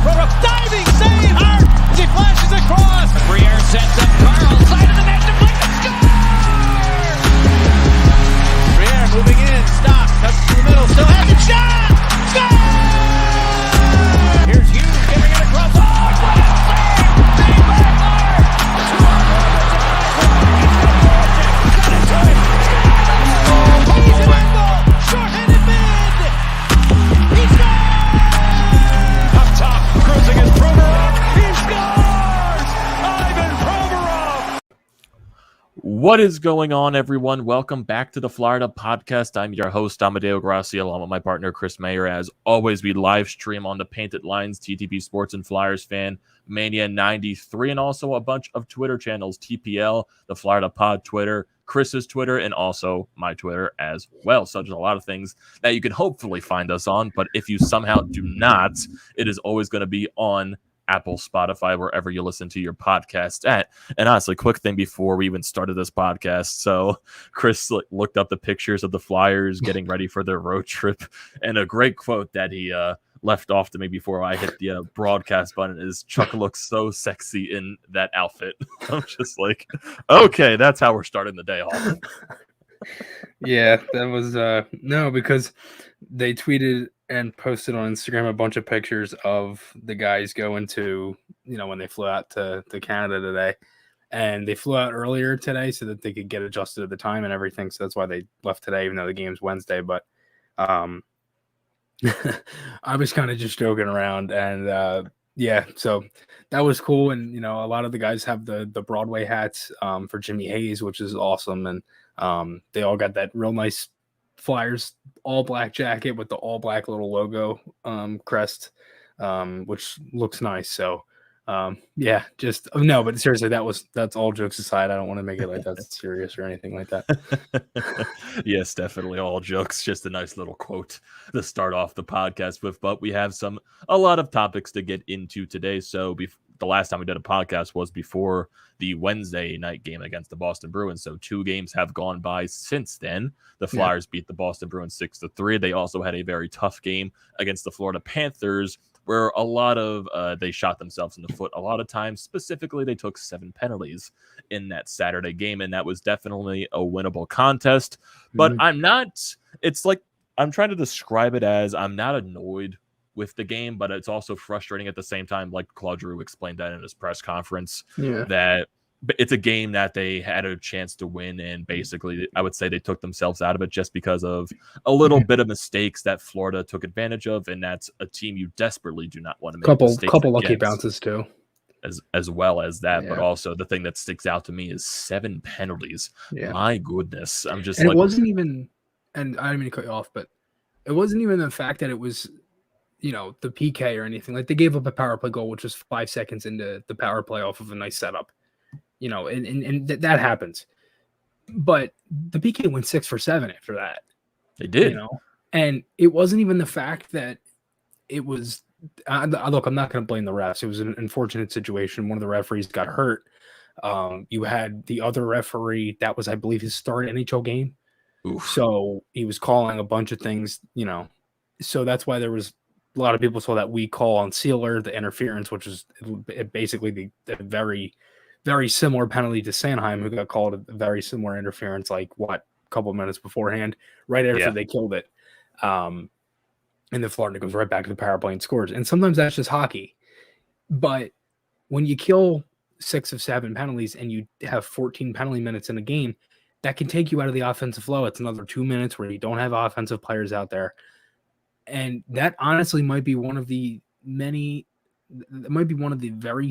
front row. Diving save. Hart as he flashes across. Briere sets up Carl. Side of the net. Deflected. Score! Briere moving in. Stops. Cuts to the middle. Still has a shot. Score! Here's Hughes giving it across. Oh, what a save! Save by Maher. Short-handed mid. He scores! Up top, cruising is Provorov. He scores! Ivan Provorov! What is going on, everyone? Welcome back to the Florida Podcast. I'm your host, Amedeo Grassia, along with my partner, Chris Maher. As always, we live stream on the Painted Lines, TTP Sports and Flyers Fan, Mania 93, and also a bunch of Twitter channels, TPL, the Florida Pod Twitter, Chris's Twitter, and also my Twitter as well. So there's a lot of things that you can hopefully find us on, but if you somehow do not, it is always going to be on Apple, Spotify, wherever you listen to your podcasts at. And honestly, quick thing before we even started this podcast. So Chris looked up the pictures of the Flyers getting ready for their road trip, and a great quote that he left off to me before I hit the broadcast button is, "Chuck looks so sexy in that outfit." I'm just like, okay, that's how we're starting the day off. Yeah, that was no, because they tweeted and posted on Instagram a bunch of pictures of the guys going to, when they flew out to Canada today. And they flew out earlier today so that they could get adjusted to the time and everything. So that's why they left today, even though the game's Wednesday. But I was kind of just joking around. And yeah, so that was cool. And, a lot of the guys have the Broadway hats for Jimmy Hayes, which is awesome. And they all got that real nice Flyers all black jacket with the all black little logo crest, which looks nice. So yeah, just no, but seriously, that's all jokes aside. I don't want to make it like that's serious or anything like that. Yes, definitely all jokes. Just a nice little quote to start off the podcast with. But we have a lot of topics to get into today. So the last time we did a podcast was before the Wednesday night game against the Boston Bruins. So 2 games have gone by since then. The Flyers beat the Boston Bruins 6-3. They also had a very tough game against the Florida Panthers, where a lot of they shot themselves in the foot a lot of times. Specifically, they took 7 penalties in that Saturday game, and that was definitely a winnable contest. But I'm trying to describe it as, I'm not annoyed with the game, but it's also frustrating at the same time. Like Claude Giroux explained that in his press conference, that it's a game that they had a chance to win, and basically I would say they took themselves out of it just because of a little bit of mistakes that Florida took advantage of, and that's a team you desperately do not want to make mistakes couple lucky bounces too, as well as that. Yeah. But also the thing that sticks out to me is 7 penalties. My goodness, I'm just and like, it wasn't even, and I didn't mean to cut you off, but it wasn't even the fact that it was the PK or anything. Like, they gave up a power play goal, which was 5 seconds into the power play off of a nice setup, and that happens. But the PK went 6 for 7 after that. They did. And it wasn't even the fact that it was, look, I'm not going to blame the refs. It was an unfortunate situation. One of the referees got hurt. You had the other referee, that was, I believe, his third NHL game. Oof. So he was calling a bunch of things, so that's why there was a lot of people saw that weak call on Sealer, the interference, which is basically the very, very similar penalty to Sanheim, who got called a very similar interference, like a couple of minutes beforehand, right after they killed it. And then Florida goes right back to the power play and scores. And sometimes that's just hockey. But when you kill 6 of 7 penalties and you have 14 penalty minutes in a game, that can take you out of the offensive flow. It's another 2 minutes where you don't have offensive players out there. And that honestly might be one of the very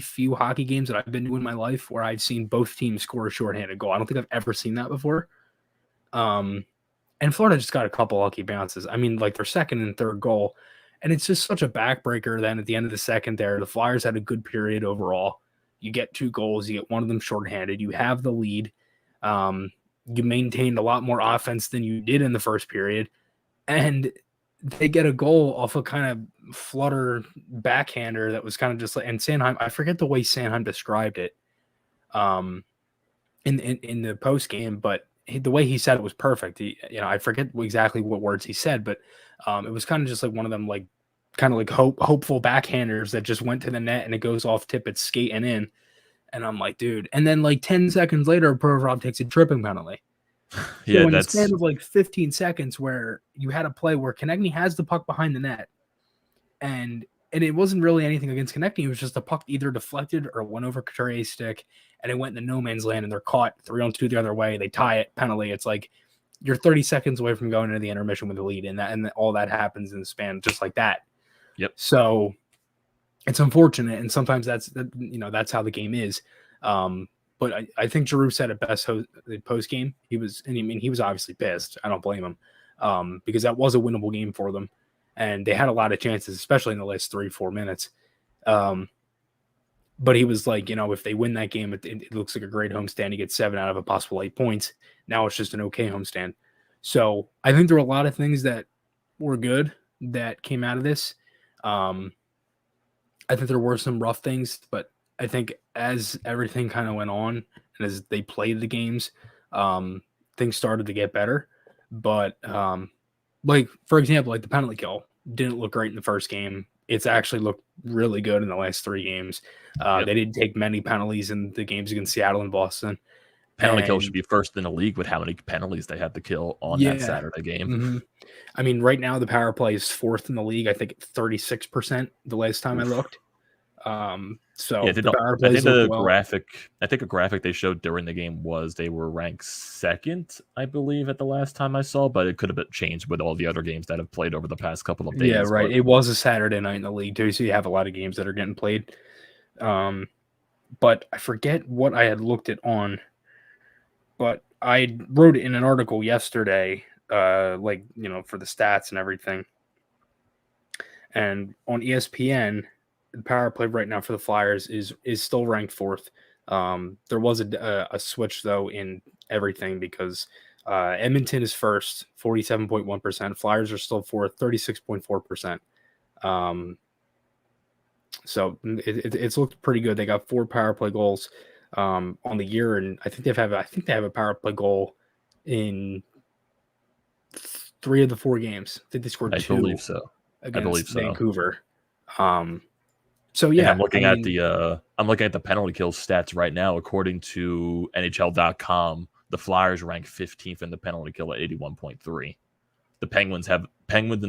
few hockey games that I've been to in my life where I've seen both teams score a shorthanded goal. I don't think I've ever seen that before. And Florida just got a couple lucky bounces. I mean, like their second and third goal. And it's just such a backbreaker. Then at the end of the second there, the Flyers had a good period overall. You get 2 goals. You get one of them shorthanded. You have the lead. You maintained a lot more offense than you did in the first period. And they get a goal off a kind of flutter backhander that was kind of just like, and Sanheim, I forget the way Sanheim described it in the post game, but the way he said it was perfect. I forget exactly what words he said, but it was kind of just like one of them like kind of like hopeful backhanders that just went to the net and it goes off tip, it's skating in. And I'm like, dude. And then like 10 seconds later, Provorov takes a tripping penalty. Yeah, so in that's the span of like 15 seconds where you had a play where Konechny has the puck behind the net, and it wasn't really anything against Konechny. It was just the puck either deflected or went over Couturier's stick, and it went into no man's land, and they're caught 3-on-2 the other way. They tie it, penalty. It's like you're 30 seconds away from going into the intermission with the lead, and all that happens in the span just like that. Yep. So it's unfortunate, and sometimes that's how the game is. But I think Giroux said it best post game. He was obviously pissed. I don't blame him, because that was a winnable game for them, and they had a lot of chances, especially in the last 3-4 minutes. But he was like, if they win that game, it looks like a great homestand. You get 7 out of a possible 8 points. Now it's just an okay homestand. So I think there were a lot of things that were good that came out of this. I think there were some rough things, but I think as everything kind of went on and as they played the games, things started to get better. But like, for example, like the penalty kill didn't look great in the first game. It's actually looked really good in the last 3 games. They didn't take many penalties in the games against Seattle and Boston. Penalty kill should be first in the league with how many penalties they had to kill on that Saturday game. Mm-hmm. I mean, right now the power play is 4th in the league. I think 36% the last time I looked. So yeah, I think a graphic they showed during the game was they were ranked 2nd, I believe, at the last time I saw, but it could have been changed with all the other games that have played over the past couple of days. Yeah, right. It was a Saturday night in the league too, so you have a lot of games that are getting played. But I forget what I had looked it on, but I wrote it in an article yesterday, for the stats and everything. And on ESPN, the power play right now for the Flyers is still ranked 4th. There was a switch though in everything because Edmonton is 1st, 47.1%. Flyers are still 4th, 36.4%. So it's looked pretty good. They got 4 power play goals on the year, and I think they have a power play goal in 3 of the 4 games. I think they scored 2. I believe so. Against Vancouver. So yeah, and I'm looking at the penalty kill stats right now. According to NHL.com, the Flyers rank 15th in the penalty kill at 81.3. The Penguins and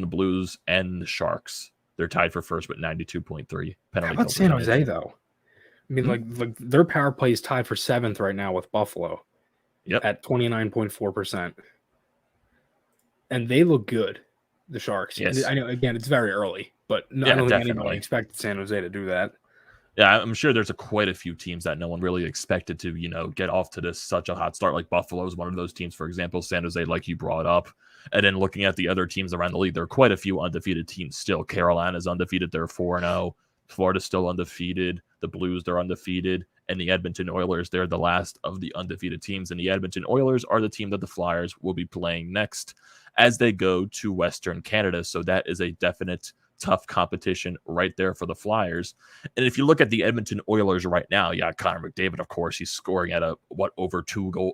the Blues and the Sharks. They're tied for first with 92.3 penalty. How about San Jose though? I mean, like their power play is tied for 7th right now with Buffalo. Yep. At 29.4%, and they look good. The Sharks. Yes. I know. Again, it's very early, but I don't think anybody expected San Jose to do that. Yeah, I'm sure there's quite a few teams that no one really expected to, get off to such a hot start. Like Buffalo is one of those teams, for example. San Jose, like you brought up. And then looking at the other teams around the league, there are quite a few undefeated teams still. Carolina's undefeated. They're 4-0. Florida's still undefeated. The Blues, they're undefeated. And the Edmonton Oilers, they're the last of the undefeated teams. And the Edmonton Oilers are the team that the Flyers will be playing next as they go to Western Canada. So that is a definite tough competition right there for the Flyers. And if you look at the Edmonton Oilers right now, Connor McDavid, of course, he's scoring at over 2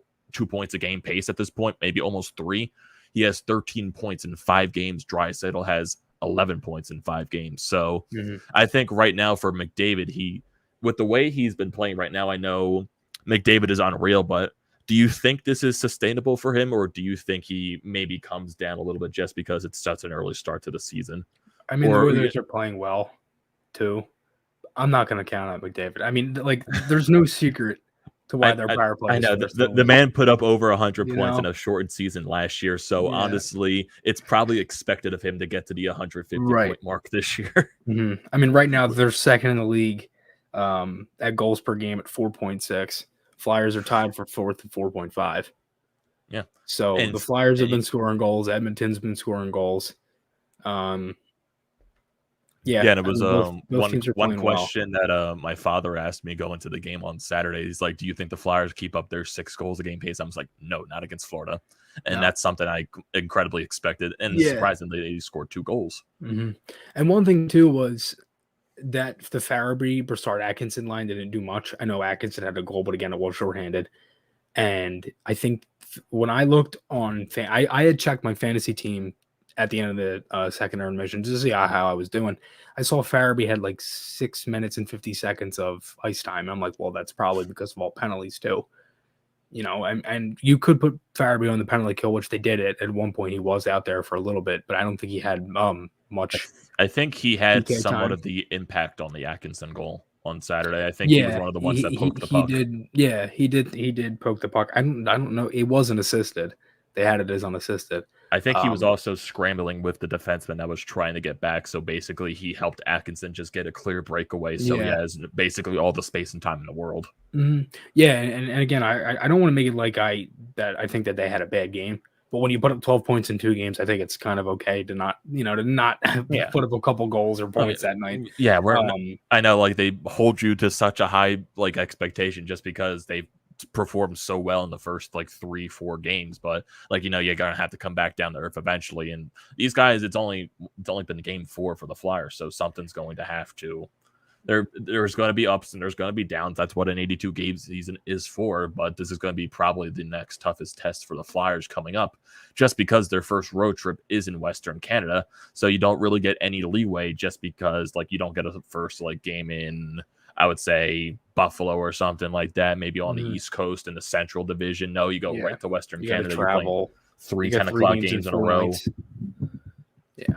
points a game pace at this point, maybe almost 3. He has 13 points in 5 games. Draisaitl has 11 points in 5 games. So I think right now for McDavid, with the way he's been playing right now, I know McDavid is unreal, but do you think this is sustainable for him, or do you think he maybe comes down a little bit just because it's such an early start to the season? I mean, the Oilers are playing well, too. I'm not going to count out McDavid. I mean, like, there's no secret to why their power play. I know the man put up over 100 points in a shortened season last year, so honestly, it's probably expected of him to get to the 150 point mark this year. I mean, right now they're 2nd in the league at goals per game at 4.6. Flyers are tied for 4th at 4.5. Yeah. So the Flyers have been scoring goals. Edmonton's been scoring goals. And it was one question that my father asked me going to the game on Saturday. He's like, do you think the Flyers keep up their 6 goals a game pace? I was like, no, not against Florida. And that's something I incredibly expected. And surprisingly, they scored 2 goals. And one thing, too, was that the Farabee, Brassard, Atkinson line didn't do much. I know Atkinson had a goal, but again, it was shorthanded. And I think when I looked on, I had checked my fantasy team at the end of the second intermission to see how I was doing. I saw Farabee had like 6 minutes and 50 seconds of ice time. I'm like, well, that's probably because of all penalties too. And you could put Farabee on the penalty kill, which they did it at one point. He was out there for a little bit, but I don't think he had much. I think he had PK somewhat time. of the impact on the Atkinson goal on Saturday. I think he was one of the ones that poked the puck. He did poke the puck. I don't know. It wasn't assisted. They had it as unassisted. I think he was also scrambling with the defenseman that was trying to get back. So basically, he helped Atkinson just get a clear breakaway. So he has basically all the space and time in the world. Mm-hmm. Yeah, and again, I don't want to make it like I think that they had a bad game. But when you put up 12 points in 2 games, I think it's kind of okay to not put up a couple goals or points that night. Yeah, I know like they hold you to such a high like expectation just because they performed so well in the first like 3-4 games, but like you're gonna have to come back down to earth eventually. And these guys, it's only been game 4 for the Flyers, so something's going to have to. There's going to be ups and there's going to be downs. That's what an 82 game season is for. But this is going to be probably the next toughest test for the Flyers coming up, just because their first road trip is in Western Canada. So you don't really get any leeway just because like you don't get a first like game in, I would say, Buffalo or something like that, maybe on the East Coast in the Central Division. No, you go right to Western Canada. Travel. You're playing 3 10 o'clock games in a row. Nights.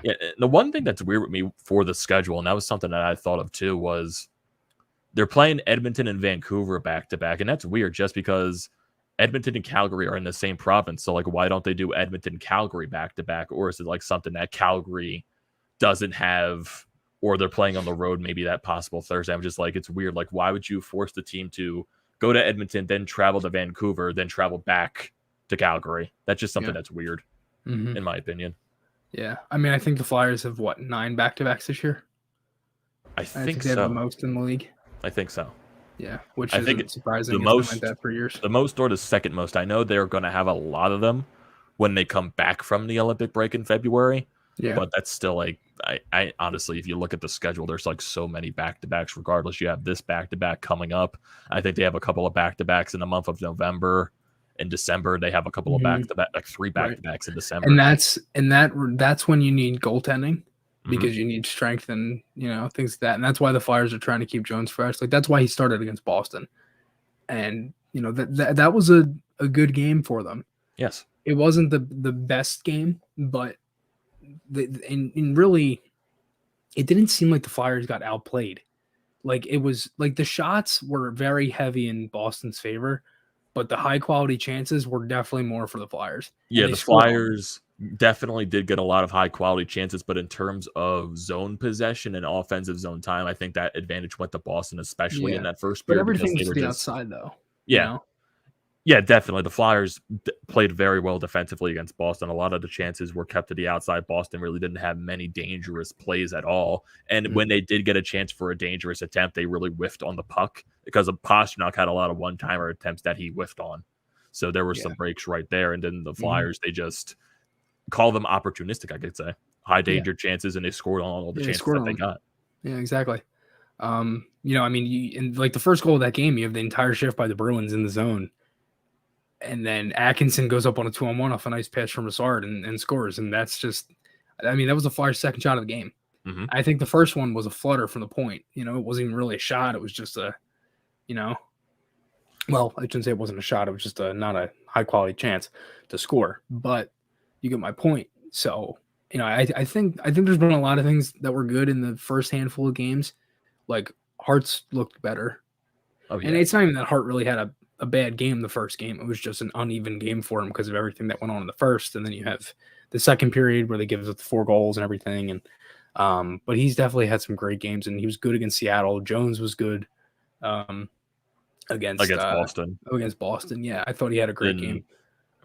Yeah. The one thing that's weird with me for the schedule, and that was something that I thought of too, was they're playing Edmonton and Vancouver back to back. And that's weird just because Edmonton and Calgary are in the same province. So like, why don't they do Edmonton, Calgary back to back? Or is it like something that Calgary doesn't have, or they're playing on the road, maybe that possible Thursday? I'm just like, it's weird. Like, why would you force the team to go to Edmonton, then travel to Vancouver, then travel back to Calgary? That's just something that's weird, in my opinion. Yeah. I mean, I think the Flyers have 9 back-to-backs this year? I think they so. have the most in the league. I think so. Yeah, which I isn't think surprising. The most, like that for years. The most or the second most. I know they're going to have a lot of them when they come back from the Olympic break in February. Yeah. But that's still like, I honestly, if you look at the schedule, there's like so many back-to-backs regardless. You have this back-to-back coming up. I think they have a couple of back-to-backs in the month of November. In December, they have a couple of back-to-back, like 3 back-to-backs in December. And that's when you need goaltending, because you need strength and things like that. And that's why the Flyers are trying to keep Jones fresh. Like that's why he started against Boston. And that was a good game for them. Yes. It wasn't the best game, but really it didn't seem like the Flyers got outplayed. Like it was like the shots were very heavy in Boston's favor, but the high quality chances were definitely more for the Flyers. Yeah, the Flyers definitely did get a lot of high quality chances, but in terms of zone possession and offensive zone time, I think that advantage went to Boston, especially in that first period. But everything was to the outside, though. Yeah. Yeah, definitely. The Flyers played very well defensively against Boston. A lot of the chances were kept to the outside. Boston really didn't have many dangerous plays at all. And when they did get a chance for a dangerous attempt, they really whiffed on the puck because Pasternak had a lot of one-timer attempts that he whiffed on. So there were some breaks right there. And then the Flyers, they just call them opportunistic, I could say. High danger chances, and they scored on all the chances that they got. Yeah, exactly. I mean, in like the first goal of that game, you have the entire shift by the Bruins in the zone. And then Atkinson goes up on a 2-on-1 off a nice pass from Brassard and scores. And that's just, I mean, that was the Flyers' second shot of the game. I think the first one was a flutter from the point. It wasn't even really a shot. It was just well, I shouldn't say it wasn't a shot. It was just not a high quality chance to score. But you get my point. So, I think there's been a lot of things that were good in the first handful of games. Like Hart's looked better. Oh, yeah. And it's not even that Hart really had a bad game the first game. It was just an uneven game for him because of everything that went on in the first. And then you have the second period where they give us the 4 goals and everything. And but he's definitely had some great games, and he was good against Seattle. Jones was good against Boston. Against Boston, yeah. I thought he had a great game.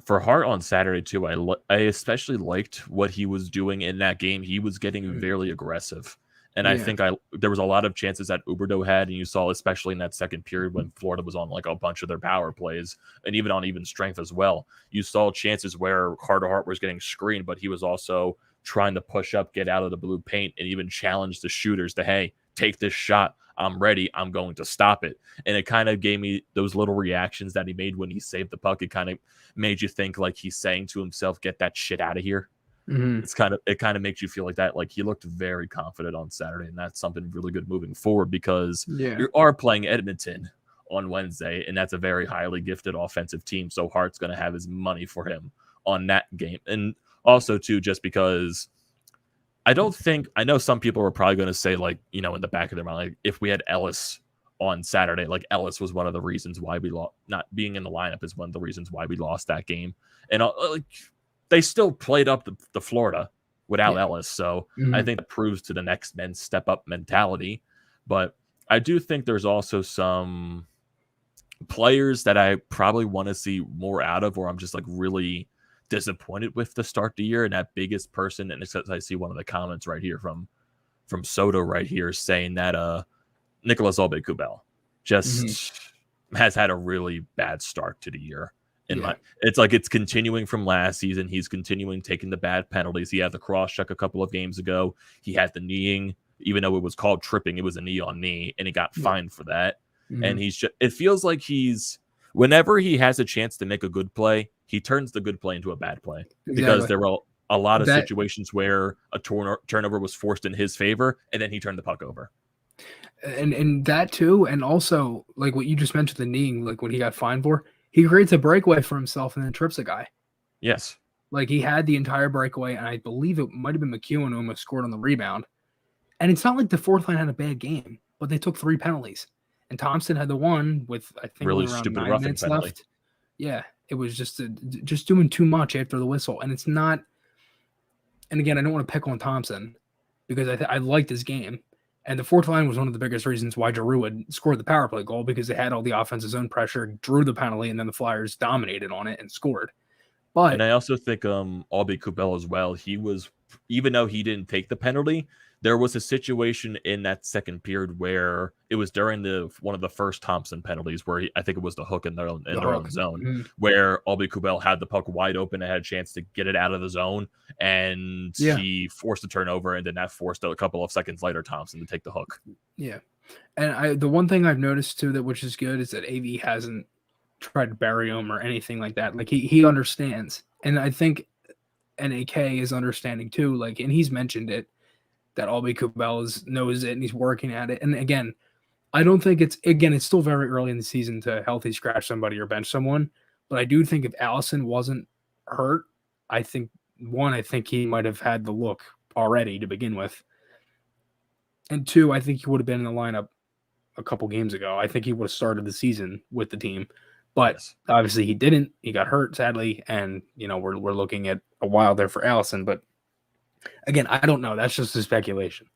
For Hart on Saturday too, I especially liked what he was doing in that game. He was getting very aggressive. And I think there was a lot of chances that Huberdeau had, and you saw especially in that second period when Florida was on like a bunch of their power plays, and even on even strength as well. You saw chances where Hart was getting screened, but he was also trying to push up, get out of the blue paint, and even challenge the shooters to, hey, take this shot. I'm ready. I'm going to stop it. And it kind of gave me those little reactions that he made when he saved the puck. It kind of made you think like he's saying to himself, get that shit out of here. it kind of makes you feel like that. Like he looked very confident on Saturday, and that's something really good moving forward because you are playing Edmonton on Wednesday, and that's a very highly gifted offensive team. So Hart's going to have his money for him on that game. And also too, just because I know some people are probably going to say, like, you know, in the back of their mind, like if we had Ellis on Saturday, like Ellis was one of the reasons why we lost. Not being in the lineup is one of the reasons why we lost that game. And like they still played up the Florida without Ellis. So I think it proves to the next men step up mentality. But I do think there's also some players that I probably want to see more out of, or I'm just like really disappointed with to start the year. And that biggest person, and I see one of the comments right here from Soto right here saying that Nicolas Aube-Kubel just has had a really bad start to the year. And it's like it's continuing from last season. He's continuing taking the bad penalties. He had the cross check a couple of games ago. He had the kneeing, even though it was called tripping, it was a knee on knee, and he got fined for that. And it feels like whenever he has a chance to make a good play, he turns the good play into a bad play because there were a lot of situations where a turnover was forced in his favor, and then he turned the puck over. And that too, and also like what you just mentioned, the kneeing, like what he got fined for, he creates a breakaway for himself and then trips a guy. Yes. Like he had the entire breakaway, and I believe it might have been McEwen who almost scored on the rebound. And it's not like the fourth line had a bad game, but they took 3 penalties. And Thompson had the one with, I think, really around stupid 9 minutes penalty left. Yeah, it was just doing too much after the whistle. And it's not, and again, I don't want to pick on Thompson because I liked his game. And the fourth line was one of the biggest reasons why Giroux had scored the power play goal, because they had all the offensive zone pressure, drew the penalty, and then the Flyers dominated on it and scored. And I also think Aube-Kubel as well, he was, even though he didn't take the penalty, there was a situation in that second period where it was during one of the first Thompson penalties where I think it was the hook in their own zone, where Aube-Kubel had the puck wide open and had a chance to get it out of the zone, and he forced a turnover, and then that forced a couple of seconds later Thompson to take the hook. Yeah. And the one thing I've noticed too, that which is good, is that AV hasn't tried to bury him or anything like that. Like he understands. And I think NAK is understanding too, like, and he's mentioned it, that Aube-Kubel knows it and he's working at it. And again, I don't think it's still very early in the season to healthy scratch somebody or bench someone. But I do think if Allison wasn't hurt, I think he might have had the look already to begin with. And 2, I think he would have been in the lineup a couple games ago. I think he would have started the season with the team. But obviously he didn't. He got hurt, sadly. And, you know, we're looking at a while there for Allison. But again, I don't know. That's just a speculation.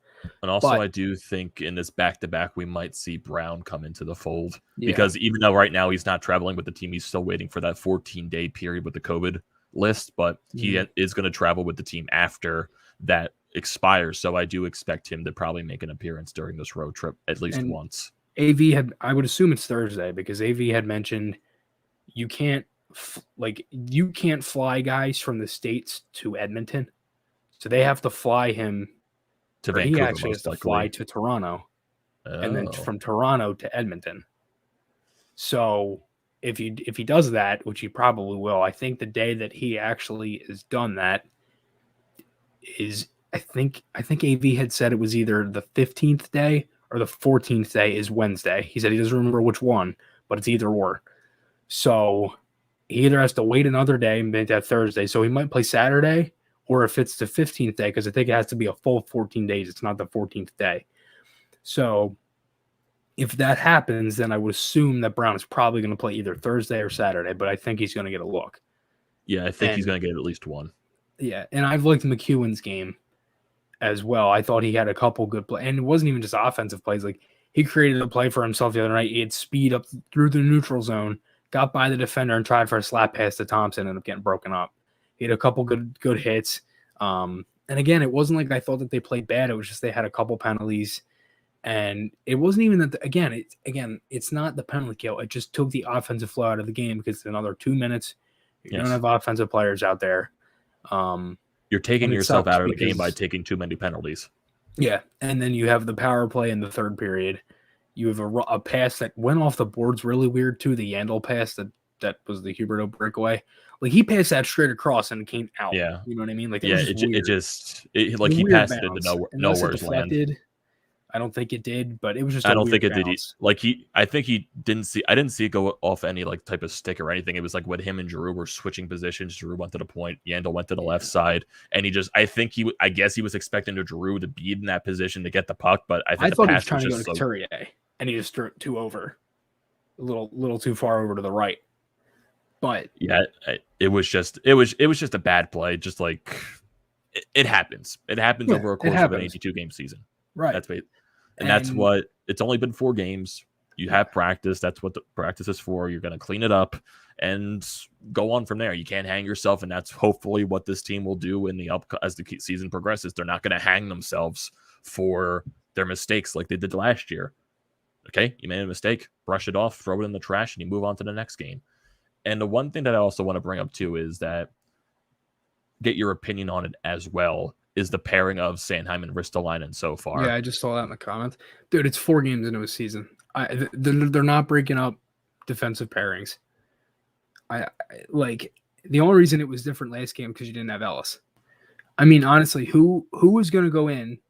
And also, I do think in this back-to-back, we might see Brown come into the fold. Because even though right now he's not traveling with the team, he's still waiting for that 14-day period with the COVID list. But he is going to travel with the team after that expires. So I do expect him to probably make an appearance during this road trip at least once. I would assume it's Thursday, because AV had mentioned you can't fly guys from the States to Edmonton. So they have to fly him to Vancouver. He actually has to fly to Toronto, and then from Toronto to Edmonton. So if he does that, which he probably will, I think the day that he actually has done that is, I think AV had said it was either the 15th day or the 14th day is Wednesday. He said he doesn't remember which one, but it's either or. So he either has to wait another day and make that Thursday. So he might play Saturday, or if it's the 15th day, because I think it has to be a full 14 days. It's not the 14th day. So if that happens, then I would assume that Brown is probably going to play either Thursday or Saturday, but I think he's going to get a look. Yeah, I think he's going to get at least one. Yeah, and I've liked McEwen's game as well. I thought he had a couple good plays, and it wasn't even just offensive plays. Like, he created a play for himself the other night. He had speed up through the neutral zone, got by the defender, and tried for a slap pass to Thompson, and ended up getting broken up. He had a couple good hits. And again, it wasn't like I thought that they played bad. It was just they had a couple penalties. And it wasn't even that, it's not the penalty kill. It just took the offensive flow out of the game, because it's another 2 minutes. You don't have offensive players out there. You're taking yourself out of the game by taking too many penalties. Yeah, and then you have the power play in the third period. You have a pass that went off the boards really weird too, the Yandel pass that that was the Huberto breakaway. Like he passed that straight across and it came out. Yeah. You know what I mean? Like Yeah, was like he passed it into nowhere's land. I don't think it did, but it was just. I don't think it did. I think he didn't see. I didn't see it go off any like type of stick or anything. It was like when him and Giroux were switching positions. Giroux went to the point. Yandel went to the left side, and he just. I guess he was expecting Giroux to be in that position to get the puck, but I thought he was trying to go to Couturier, and he just threw it too over, a little too far over to the right. But yeah, it was just a bad play. Just like it happens. It happens over a course of an 82-game season. Right. That's what it's only been 4 games. You have practice. That's what the practice is for. You're going to clean it up and go on from there. You can't hang yourself, and that's hopefully what this team will do as the season progresses. They're not going to hang themselves for their mistakes like they did last year. Okay, you made a mistake, brush it off, throw it in the trash, and you move on to the next game. And the one thing that I also want to bring up too is that get your opinion on it as well. Is the pairing of Sanheim and Ristolainen so far. Yeah, I just saw that in the comments. Dude, it's 4 games into a season. They're not breaking up defensive pairings. I like the only reason it was different last game because you didn't have Ellis. I mean, honestly, who was going to go in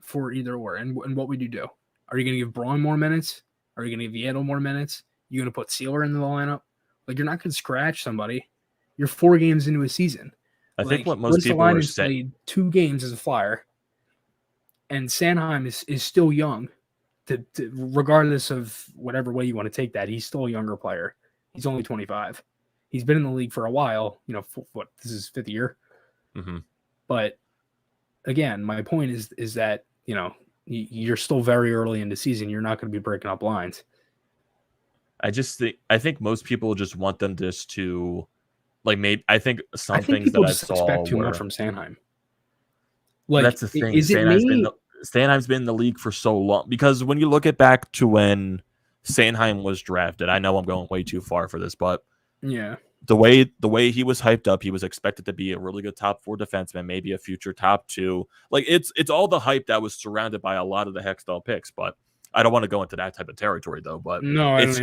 for either or? And what would you do? Are you going to give Braun more minutes? Are you going to give Yandel more minutes? You going to put Sealer in the lineup? Like, you're not going to scratch somebody. You're 4 games into a season. I think what most people are saying. Played 2 games as a Flyer, and Sanheim is still young. Regardless of whatever way you want to take that, he's still a younger player. He's only 25. He's been in the league for a while. You know, this is 5th year. Mm-hmm. But again, my point is that you're still very early in the season. You're not going to be breaking up lines. I think most people just want them to. Like, I think some things that I saw expect too much from Sanheim. Like, that's the thing. Sanheim's been in the league for so long. Because when you look back to when Sanheim was drafted, I know I'm going way too far for this, but yeah, the way he was hyped up, he was expected to be a really good top 4 defenseman, maybe a future top 2. Like, it's all the hype that was surrounded by a lot of the Hextall picks, but I don't want to go into that type of territory though. But no, it's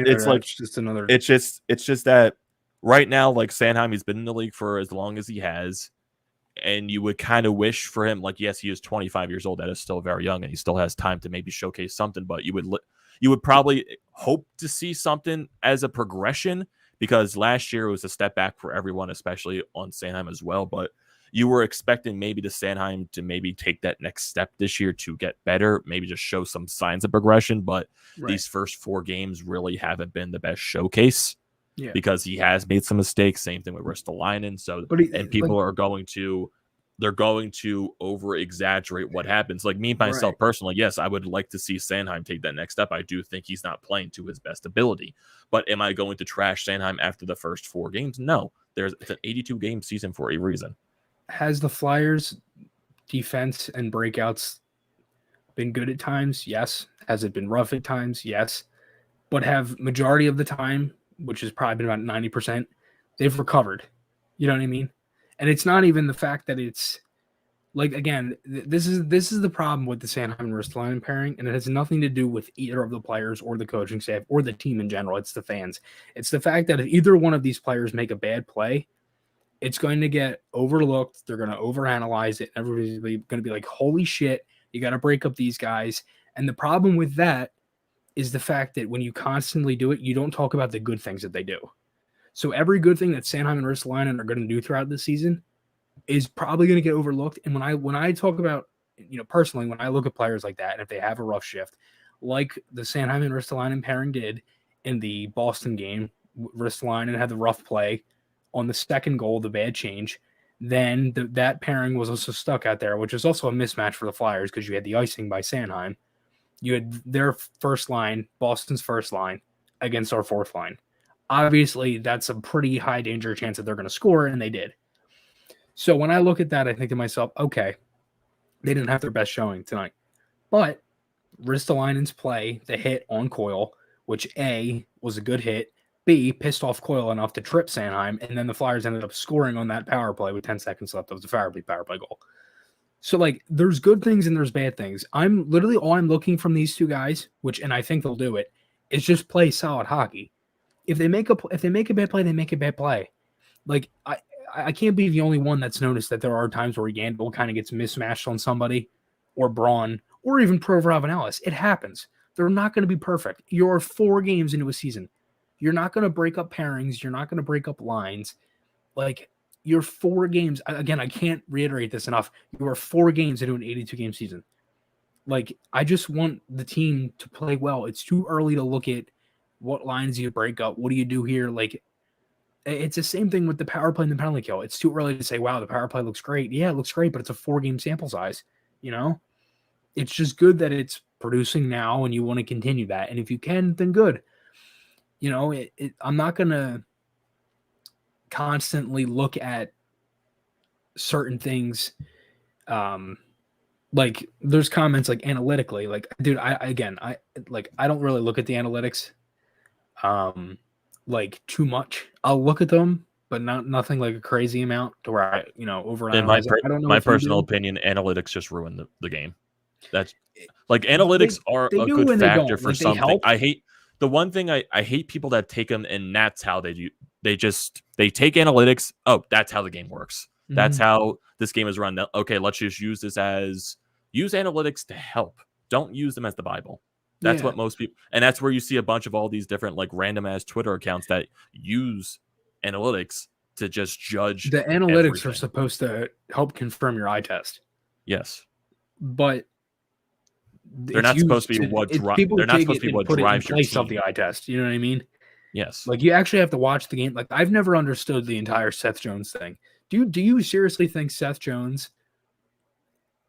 just that. Right now, like Sanheim, he's been in the league for as long as he has, and you would kind of wish for him, like, yes, he is 25 years old. That is still very young, and he still has time to maybe showcase something. But you would probably hope to see something as a progression, because last year was a step back for everyone, especially on Sanheim as well. But you were expecting maybe the Sanheim to maybe take that next step this year to get better, maybe just show some signs of progression. But these first 4 games really haven't been the best showcase. Yeah. Because he has made some mistakes. Same thing with Ristolainen. So, people are going to over exaggerate what happens. Like me myself personally, yes, I would like to see Sanheim take that next step. I do think he's not playing to his best ability. But am I going to trash Sanheim after the first 4 games? No. It's an 82-game season for a reason. Has the Flyers' defense and breakouts been good at times? Yes. Has it been rough at times? Yes. But have majority of the time, which has probably been about 90%, they've recovered. You know what I mean? And it's not even the fact that it's like, again, this is the problem with the Sanheim and Ristolainen pairing, and it has nothing to do with either of the players or the coaching staff or the team in general. It's the fans. It's the fact that if either one of these players make a bad play, it's going to get overlooked. They're going to overanalyze it. Everybody's going to be like, holy shit, you got to break up these guys. And the problem with that is the fact that when you constantly do it, you don't talk about the good things that they do. So every good thing that Sanheim and Ristolainen are going to do throughout the season is probably going to get overlooked. And when I talk about, personally, when I look at players like that, and if they have a rough shift, like the Sanheim and Ristolainen pairing did in the Boston game, Ristolainen had the rough play on the second goal, the bad change. Then that pairing was also stuck out there, which is also a mismatch for the Flyers because you had the icing by Sanheim. You had their first line, Boston's first line, against our 4th line. Obviously, that's a pretty high danger chance that they're going to score, and they did. So when I look at that, I think to myself, okay, they didn't have their best showing tonight. But Ristolainen's play, the hit on Coyle, which A, was a good hit, B, pissed off Coyle enough to trip Sanheim, and then the Flyers ended up scoring on that power play with 10 seconds left. That was a power play goal. So, like, there's good things and there's bad things. I'm literally all I'm looking from these 2 guys, and I think they'll do it, is just play solid hockey. if they make a bad play, they make a bad play. Like I can't be the only one that's noticed that there are times where Yandel kind of gets mismatched on somebody, or Braun, or even Provorov and Ellis. It happens. They're not going to be perfect. You're 4 games into a season. You're not going to break up pairings. You're not going to break up lines. Like, you're 4 games. Again, I can't reiterate this enough. You are 4 games into an 82-game season. Like, I just want the team to play well. It's too early to look at what lines you break up. What do you do here? Like, it's the same thing with the power play and the penalty kill. It's too early to say, wow, the power play looks great. Yeah, it looks great, but it's a 4-game sample size, you know? It's just good that it's producing now and you want to continue that. And if you can, then good. You know, I'm not going to constantly look at certain things. Like there's comments like analytically, like, dude, I don't really look at the analytics like too much. I'll look at them, but nothing like a crazy amount to where I, overanalyze. I don't know. My personal opinion, analytics just ruin the game. That's like analytics are a good factor for something. I hate the one thing I hate people that take them, and that's how they do. They take analytics. Oh, that's how the game works. Mm-hmm. That's how this game is run. Okay, let's just use analytics to help. Don't use them as the Bible. That's what most people, and that's where you see a bunch of all these different like random ass Twitter accounts that use analytics to just judge. The analytics are supposed to help confirm your eye test. Yes, but they're not supposed to be what drives your team. Of the eye test. You know what I mean? Yes. Like you actually have to watch the game. Like I've never understood the entire Seth Jones thing. Do you seriously think Seth Jones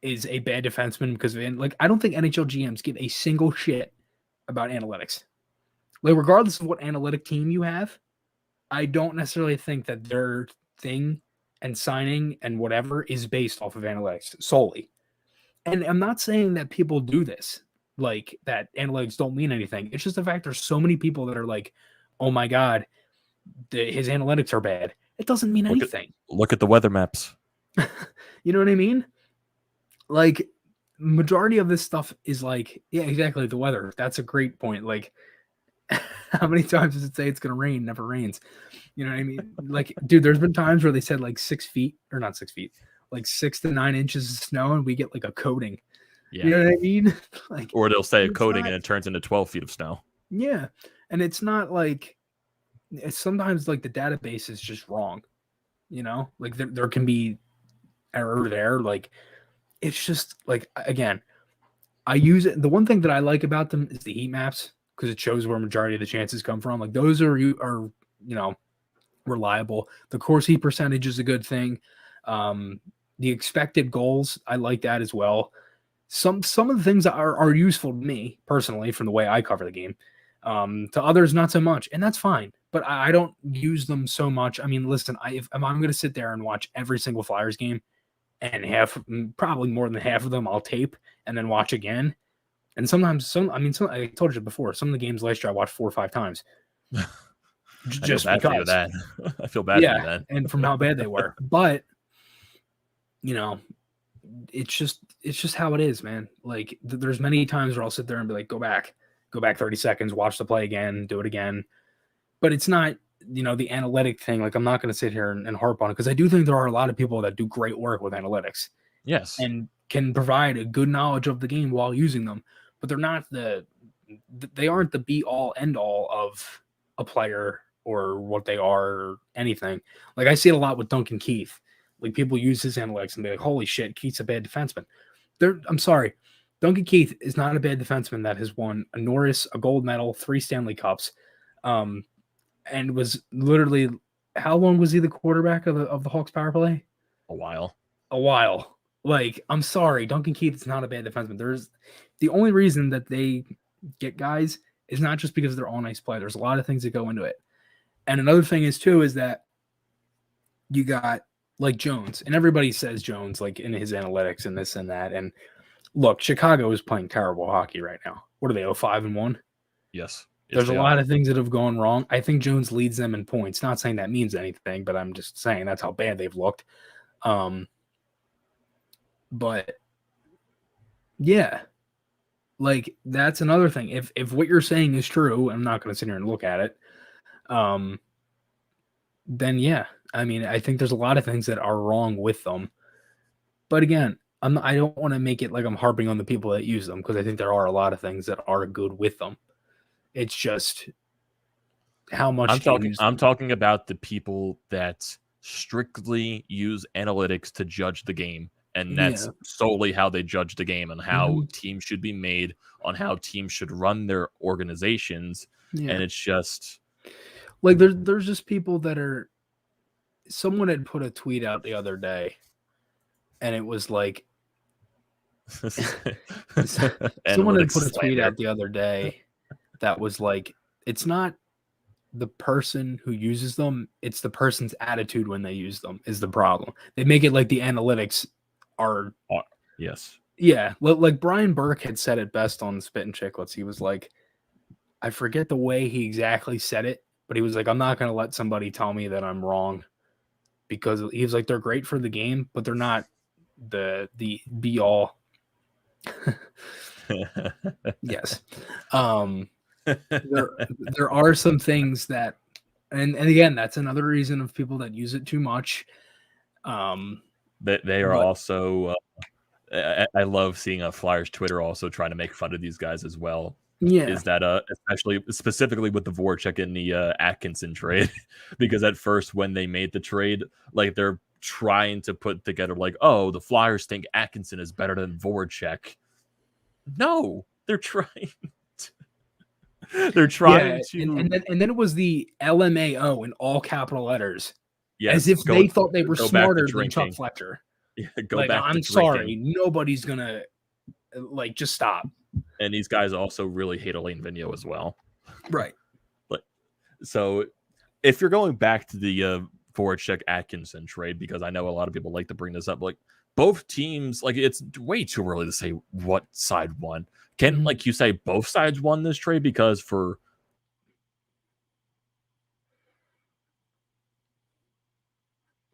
is a bad defenseman because of like I don't think NHL GMs give a single shit about analytics. Like regardless of what analytic team you have, I don't necessarily think that their thing and signing and whatever is based off of analytics solely. And I'm not saying that people do this, like that analytics don't mean anything. It's just the fact there's so many people that are like, oh my God, his analytics are bad. It doesn't mean anything. Look at the weather maps. You know what I mean? Like, majority of this stuff is like, yeah, exactly, the weather. That's a great point. Like, how many times does it say it's going to rain? Never rains. You know what I mean? Like, dude, there's been times where they said like 6 feet, or not 6 feet, like 6 to 9 inches of snow, and we get like a coating. Yeah. You know what I mean? Like, or they'll say a coating and it turns into 12 feet of snow. Yeah. And it's not like, it's sometimes like the database is just wrong. You know, like there can be error there. Like, it's just like, again, I use it. The one thing that I like about them is the heat maps because it shows where majority of the chances come from. Like those are reliable. The course heat percentage is a good thing. The expected goals, I like that as well. Some of the things are useful to me personally from the way I cover the game. To others, not so much, and that's fine. But I don't use them so much. I mean, listen, if I'm going to sit there and watch every single Flyers game, and probably more than half of them I'll tape and then watch again. And sometimes I told you before, some of the games last year I watched 4 or 5 times. Just because. That. I feel bad for that. And from how bad they were. But it's just how it is, man. Like there's many times where I'll sit there and be like, go back 30 seconds, watch the play again, do it again. But it's not, the analytic thing. Like I'm not going to sit here and harp on it because I do think there are a lot of people that do great work with analytics. Yes. And can provide a good knowledge of the game while using them, but they aren't the be all end all of a player or what they are or anything. Like I see it a lot with Duncan Keith. Like people use his analytics and be like, holy shit, Keith's a bad defenseman. I'm sorry. Duncan Keith is not a bad defenseman that has won a Norris, a gold medal, 3 Stanley Cups, and was literally, how long was he the quarterback of the Hawks power play? A while. Like, I'm sorry, Duncan Keith is not a bad defenseman. The only reason that they get guys is not just because they're all nice play. There's a lot of things that go into it. And another thing is that you got like Jones, and everybody says Jones like in his analytics and this and that. And look, Chicago is playing terrible hockey right now. What are they, 5-1? Yes. There's a lot of things that have gone wrong. I think Jones leads them in points. Not saying that means anything, but I'm just saying that's how bad they've looked. But yeah, like that's another thing. If what you're saying is true, I'm not going to sit here and look at it. then yeah, I mean, I think there's a lot of things that are wrong with them. But again, I don't want to make it like I'm harping on the people that use them, because I think there are a lot of things that are good with them. It's just how much I'm talking about the people that strictly use analytics to judge the game, and that's solely how they judge the game and how teams should be made, on how teams should run their organizations. And it's just like there's just people that are. Someone had put a tweet out the other day, and it was like someone had put a tweet out the other day that was like, it's not the person who uses them, it's the person's attitude when they use them is the problem. They make it like the analytics are yes. Yeah, like Brian Burke had said it best on Spit and Chicklets. He was like, I forget the way he exactly said it, but he was like, I'm not going to let somebody tell me that I'm wrong, because he was like, they're great for the game, but they're not the be all. Yes. There are some things that, and again, that's another reason of people that use it too much. They are also, I love seeing a Flyers Twitter also trying to make fun of these guys as well. Yeah. Is that specifically with the Voracek and the Atkinson trade, because at first when they made the trade, like they're trying to put together like, oh, the Flyers think Atkinson is better than Voracek. No, they're trying. They're trying to, and then it was the LMAO in all capital letters, as if go, they thought they were go smarter than Chuck Fletcher. Yeah, like, I'm sorry, nobody's gonna like just stop. And these guys also really hate Alain Vigneault as well, right? So if you're going back to the Voracek Atkinson trade, because I know a lot of people like to bring this up, like both teams, like it's way too early to say what side won. Can like you say both sides won this trade? Because for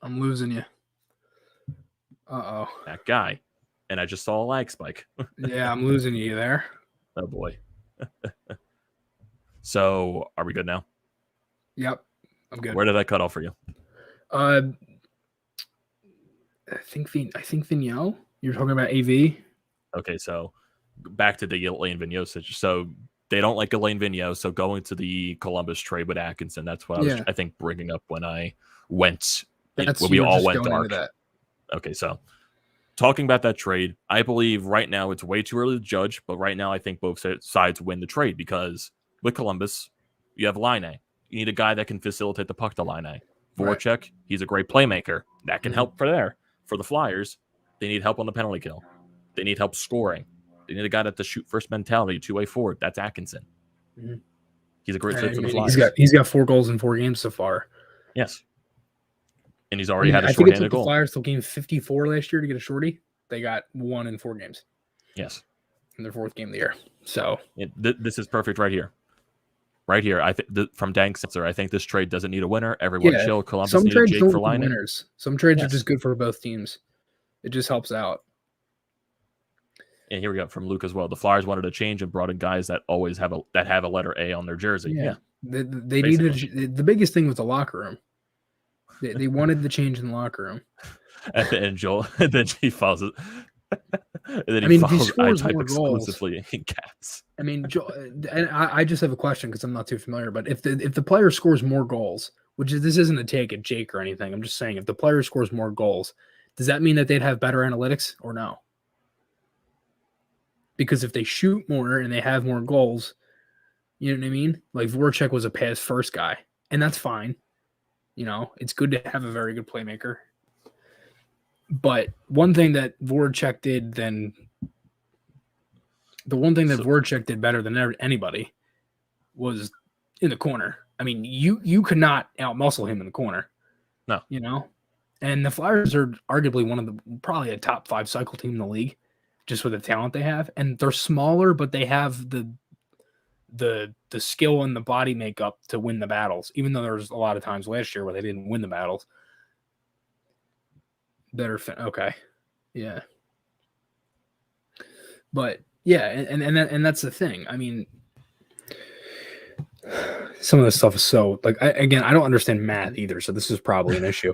I'm losing you. That guy, and I just saw a lag spike. Yeah, I'm losing you there. Oh boy. So are we good now? Yep, I'm good. Where did I cut off for you? I think Vigneault. You're talking about AV. Okay, so back to the Alain Vigneault situation. So they don't like Alain Vigneault. So going to the Columbus trade with Atkinson, that's what I was, I think, bringing up when I went. When we all went dark. Okay, so talking about that trade, I believe right now it's way too early to judge, but right now I think both sides win the trade, because with Columbus, you have Laine. You need a guy that can facilitate the puck to Laine. Voracek, he's a great playmaker. That can help for there. For the Flyers, they need help on the penalty kill. They need help scoring. They need a guy that to shoot first mentality, two-way forward. That's Atkinson. He's a great fit for the Flyers. He's got 4 goals in 4 games so far. Yes. And he's already had a shorthanded goal. The Flyers till game 54 last year to get a shorty. They got 1 in 4 games. Yes. In their 4th game of the year. So this is perfect right here. Right here. I think from Dank Sensor, I think this trade doesn't need a winner. Everyone chill. Columbus needs a Jake for Laine. Winners. Some trades are just good for both teams. It just helps out. And here we go from Luke as well. The Flyers wanted a change and brought in guys that always have a letter A on their jersey. Yeah. They needed the biggest thing was the locker room. They wanted the change in the locker room. And Joel, and then he follows it. And then he follows, I type exclusively in caps. I mean, Joel, and I just have a question because I'm not too familiar. But if the player scores more goals, this isn't a take at Jake or anything. I'm just saying, if the player scores more goals, does that mean that they'd have better analytics or no? Because if they shoot more and they have more goals, you know what I mean? Like Voracek was a pass first guy, and that's fine. You know, it's good to have a very good playmaker. But one thing that Voracek did Voracek did better than anybody was in the corner. I mean, you could not outmuscle him in the corner. No. You know? And the Flyers are arguably probably a top 5 cycle team in the league, just with the talent they have. And they're smaller, but they have the skill and the body makeup to win the battles, even though there's a lot of times last year where they didn't win the battles. Okay. Yeah. But yeah, and that's the thing. I mean, some of this stuff is so like I don't understand math either, so this is probably an issue.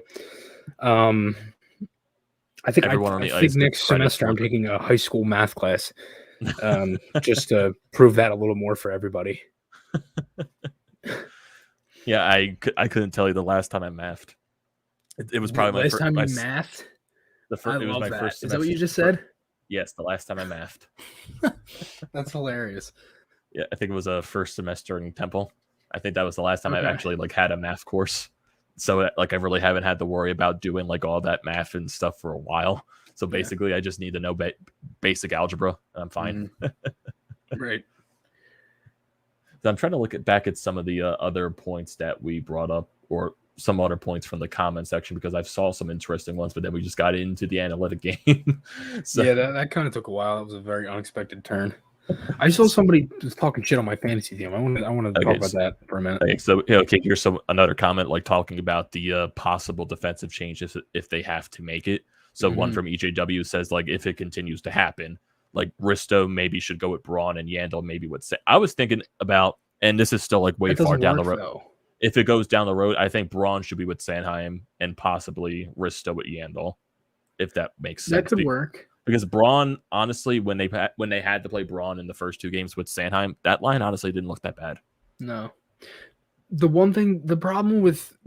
I think Everyone on the I ice think next gets credit semester for I'm it. taking a high school math class, just to prove that a little more for everybody. Yeah, I couldn't tell you the last time I mathed. It was probably Last time you it mathed. was I my love that. first Is semester. that what you just said? Yes, the last time I mathed. That's hilarious. Yeah, I think it was a first semester in Temple. I think that was the last time I Okay. actually like had a math course. So like I really haven't had to worry about doing like all that math and stuff for a while. So basically, I just need to know basic algebra, and I'm fine. Right. So I'm trying to look back at some of the other points that we brought up, or some other points from the comment section, because I saw some interesting ones, but then we just got into the analytic game. So Yeah, that kind of took a while. It was a very unexpected turn. I saw somebody just talking shit on my fantasy team. I want to talk about that for a minute. Okay, so here's another comment like talking about the possible defensive changes if they have to make it. So one from EJW says like if it continues to happen, like Risto maybe should go with Braun and Yandel maybe with. I was thinking about, and this is still like way far down the road. Though. If it goes down the road, I think Braun should be with Sanheim and possibly Risto with Yandel, if that makes sense. That could work. Because Braun, honestly, when they had to play Braun in the first two games with Sanheim, that line honestly didn't look that bad. No. The problem with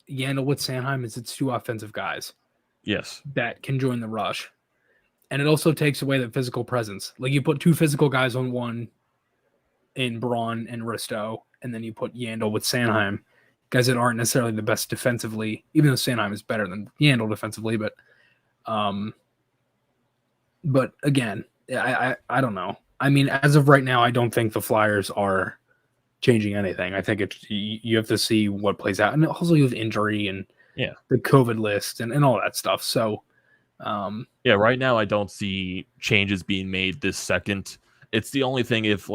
Yandel with Sanheim is it's two offensive guys. Yes. That can join the rush. And it also takes away the physical presence. Like you put two physical guys on one in Braun and Risto, and then you put Yandel with Sanheim, guys that aren't necessarily the best defensively, even though Sanheim is better than Yandel defensively, but again, I don't know. I mean, as of right now, I don't think the Flyers are changing anything. I think you have to see what plays out. And also you have injury and the COVID list and all that stuff. So, right now I don't see changes being made this second. It's the only thing if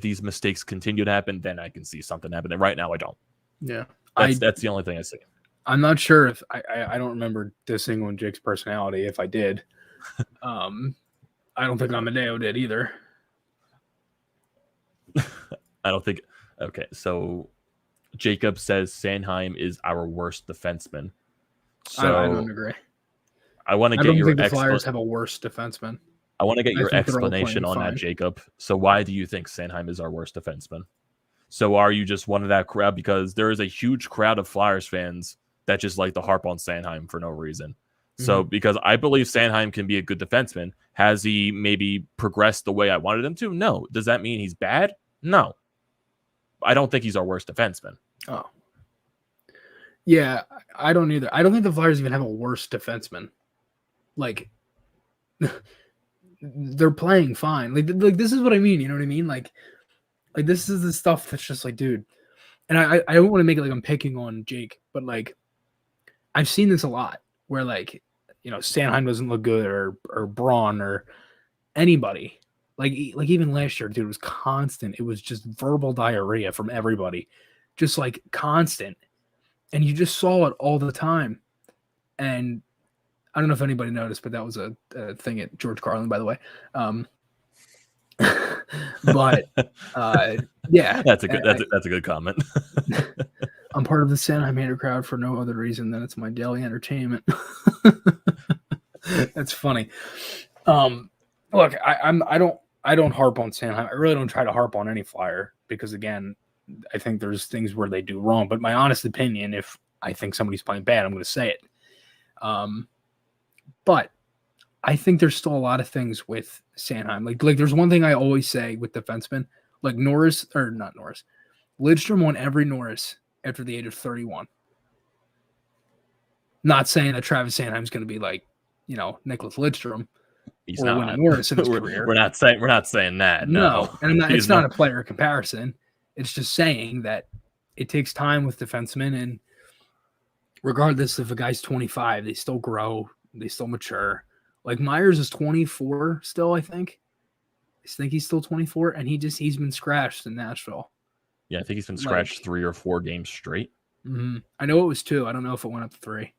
these mistakes continue to happen, then I can see something happening. Right now I don't. Yeah. That's the only thing I see. I'm not sure if I don't remember dissing on Jake's personality. If I did, I don't think Amedeo did either. I don't think. Okay, so Jacob says Sanheim is our worst defenseman. So I don't agree. I want to get your. I don't think the Flyers have a worse defenseman. I want to get your explanation on that, Jacob. So why do you think Sanheim is our worst defenseman? So are you just one of that crowd? Because there is a huge crowd of Flyers fans that just like to harp on Sanheim for no reason. So because I believe Sanheim can be a good defenseman. Has he maybe progressed the way I wanted him to? No. Does that mean he's bad? No. I don't think he's our worst defenseman. Oh. Yeah, I don't either. I don't think the Flyers even have a worse defenseman. Like, they're playing fine. Like this is what I mean. You know what I mean? Like this is the stuff that's just like, dude. And I don't want to make it like I'm picking on Jake, but like I've seen this a lot where like, Sanheim doesn't look good or Braun or anybody. Like even last year, dude, it was constant. It was just verbal diarrhea from everybody, just like constant. And you just saw it all the time. And I don't know if anybody noticed, but that was a thing at George Carlin, by the way. But yeah, that's a good comment. I'm part of the Sanheim hater crowd for no other reason than it's my daily entertainment. That's funny. Look, I don't harp on Sanheim. I really don't try to harp on any Flyer because again, I think there's things where they do wrong. But my honest opinion, if I think somebody's playing bad, I'm going to say it. But I think there's still a lot of things with Sanheim. Like there's one thing I always say with defensemen, like Lidstrom won every Norris after the age of 31. Not saying that Travis Sanheim's going to be like, Nicholas Lidstrom. He's not winning Norris in his career. We're not saying that. No. And it's not a player comparison. It's just saying that it takes time with defensemen, and regardless if a guy's 25, they still grow, they still mature. Like Myers is 24 still, I think. I think he's still 24, and he's been scratched in Nashville. Yeah, I think he's been scratched 3 or 4 games straight. Mm-hmm. I know it was 2. I don't know if it went up to 3.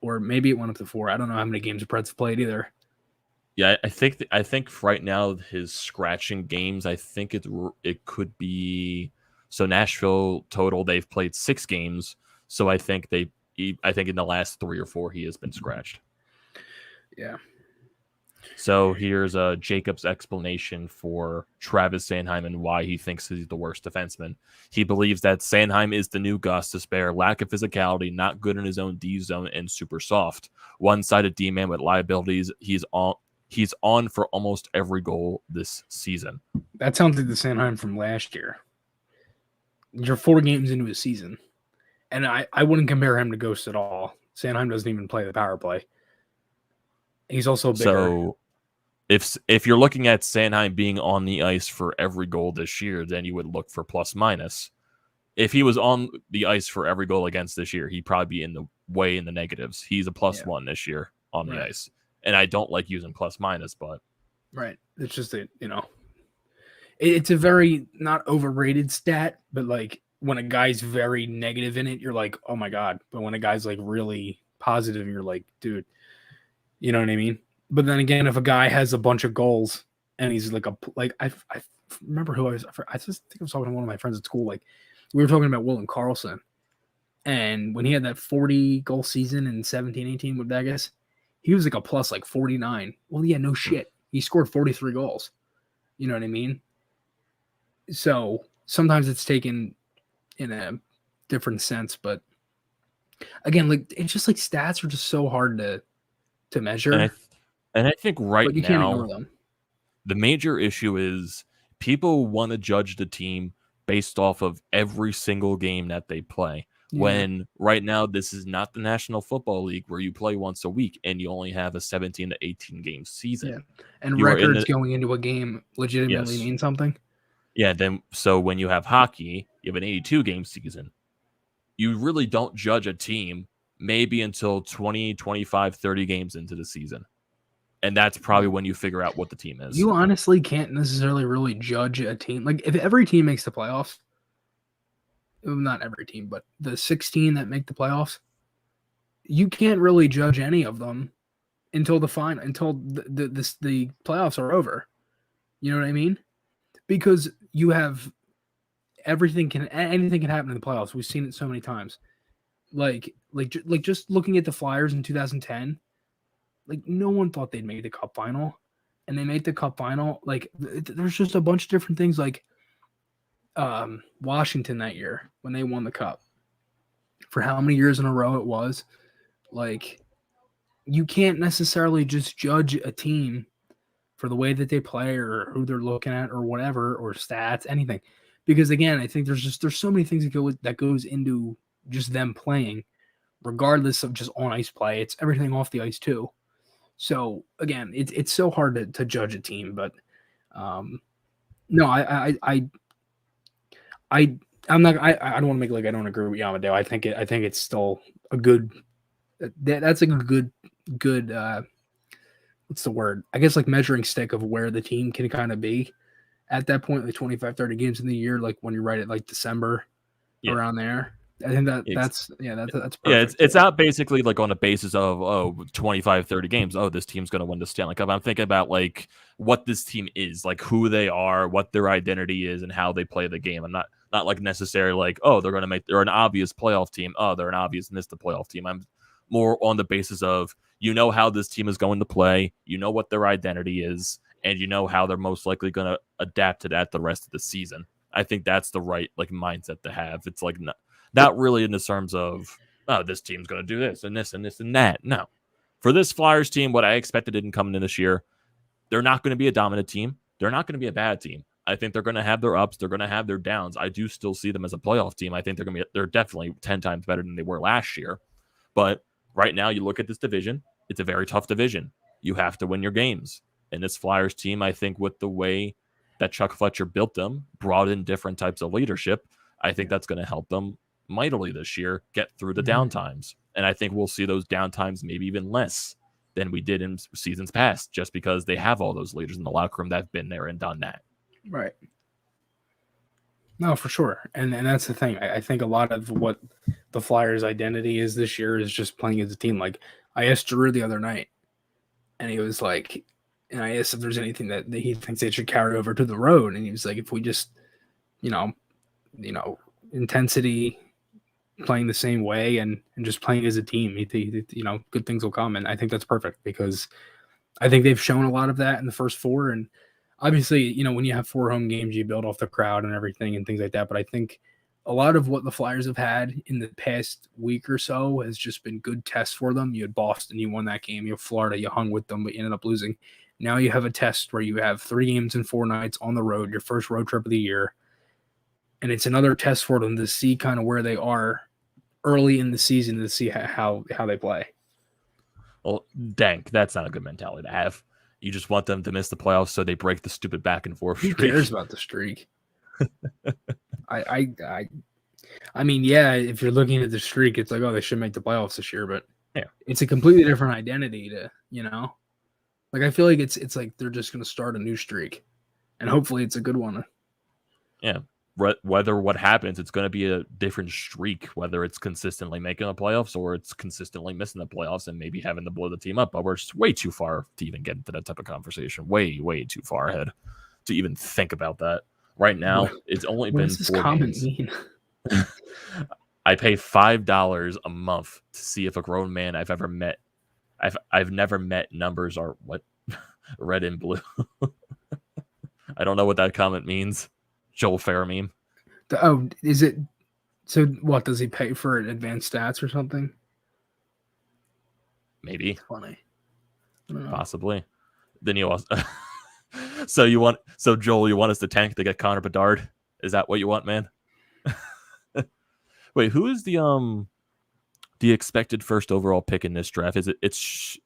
Or maybe it went up to 4. I don't know how many games the Preds have played either. Yeah, I think right now his scratching games, I think it could be So Nashville total, they've played 6 games. So I think in the last 3 or 4, he has been scratched. Yeah. So here's Jacob's explanation for Travis Sanheim and why he thinks he's the worst defenseman. He believes that Sanheim is the new Gostisbehere, lack of physicality, not good in his own D zone, and super soft. One-sided D-man with liabilities. He's on for almost every goal this season. That sounds like the Sanheim from last year. You're 4 games into a season. And I wouldn't compare him to Ghost at all. Sanheim doesn't even play the power play. He's also bigger. So if you're looking at Sanheim being on the ice for every goal this year, then you would look for plus minus. If he was on the ice for every goal against this year, he'd probably be in the negatives. He's a +1 this year on the ice. And I don't like using plus minus, but right. It's just that, it's a very not overrated stat, but like when a guy's very negative in it, you're like, oh my God. But when a guy's like really positive, you're like, dude, you know what I mean? But then again, if a guy has a bunch of goals and he's like I remember who I just think I was talking to one of my friends at school. Like we were talking about William Karlsson, and when he had that 40 goal season in 17-18 with Vegas, he was like a plus like 49. Well, yeah, no shit. He scored 43 goals. You know what I mean? So sometimes it's taken in a different sense, but again, like it's just like stats are just so hard to measure. And I think right but you now, can't ignore them. The major issue is people want to judge the team based off of every single game that they play. Yeah. When right now, this is not the National Football League where you play once a week and you only have a 17 to 18 game season. Yeah. And records going into a game legitimately mean something. Yeah. So when you have hockey, you have an 82 game season. You really don't judge a team maybe until 20, 25, 30 games into the season. And that's probably when you figure out what the team is. You honestly can't necessarily really judge a team. Like, if every team makes the playoffs, not every team, but the 16 that make the playoffs, you can't really judge any of them until the playoffs are over. You know what I mean? Because you have anything can happen in the playoffs. We've seen it so many times. Like just looking at the Flyers in 2010. Like, no one thought they'd make the cup final, and they made the cup final. Like, there's just a bunch of different things, like Washington that year when they won the cup. For how many years in a row it was. Like, you can't necessarily just judge a team for the way that they play or who they're looking at or whatever, or stats, anything. Because, again, I think there's so many things that goes into just them playing, regardless of just on-ice play. It's everything off the ice, too. So again, it's so hard to judge a team, but no, I'm not. I don't want to make like I don't agree with Amedeo. I think it's still a good. That's like a good. What's the word? I guess like measuring stick of where the team can kind of be at that point, like 25, 30 games in the year, like when you're right at like December, around there. I think that's perfect. Yeah, it's not basically like on a basis of 25, 30 games. Oh, this team's going to win the Stanley Cup. I'm thinking about like what this team is, like who they are, what their identity is, and how they play the game. I'm not like necessarily like, oh, they're an obvious playoff team. Oh, they're an obvious missed the playoff team. I'm more on the basis of how this team is going to play, what their identity is, and how they're most likely going to adapt to that the rest of the season. I think that's the right like mindset to have. It's like not really in the terms of, oh, this team's going to do this and this and this and that. No. For this Flyers team, what I expected didn't come in this year. They're not going to be a dominant team. They're not going to be a bad team. I think they're going to have their ups. They're going to have their downs. I do still see them as a playoff team. I think they're definitely 10 times better than they were last year. But right now, you look at this division, it's a very tough division. You have to win your games. And this Flyers team, I think with the way that Chuck Fletcher built them, brought in different types of leadership, I think that's going to help them mightily this year get through the downtimes. And I think we'll see those downtimes maybe even less than we did in seasons past, just because they have all those leaders in the locker room that have been there and done that. Right. No, for sure. And that's the thing. I think a lot of what the Flyers' identity is this year is just playing as a team. Like, I asked Drew the other night, and he was like, and I asked if there's anything that he thinks they should carry over to the road. And he was like, if we just, intensity, playing the same way, and just playing as a team. Good things will come, and I think that's perfect because I think they've shown a lot of that in the first 4. And obviously, when you have 4 home games, you build off the crowd and everything and things like that. But I think a lot of what the Flyers have had in the past week or so has just been good tests for them. You had Boston, you won that game. You have Florida, you hung with them, but you ended up losing. Now you have a test where you have 3 games and 4 nights on the road, your first road trip of the year. And it's another test for them to see kind of where they are early in the season to see how they play. Well, dank, that's not a good mentality to have. You just want them to miss the playoffs so they break the stupid back and forth streak. Who cares about the streak? I mean, yeah, if you're looking at the streak, it's like, oh, they should make the playoffs this year, but yeah, it's a completely different identity to, like, I feel like it's like they're just going to start a new streak, and hopefully it's a good one. Yeah. Whether what happens, it's going to be a different streak, whether it's consistently making the playoffs or it's consistently missing the playoffs and maybe having to blow the team up. But we're just way too far to even get into that type of conversation. Way, way too far ahead to even think about that. Right now, it's only been 4 games. Mean? I pay $5 a month to see if a grown man I've ever met. I've never met numbers are what red and blue. I don't know what that comment means. Joel Farah meme. Is it? So what, does he pay for advanced stats or something? Maybe. That's funny. Possibly. Then you also. So Joel, you want us to tank to get Connor Bedard? Is that what you want, man? Wait, who is the expected first overall pick in this draft? It's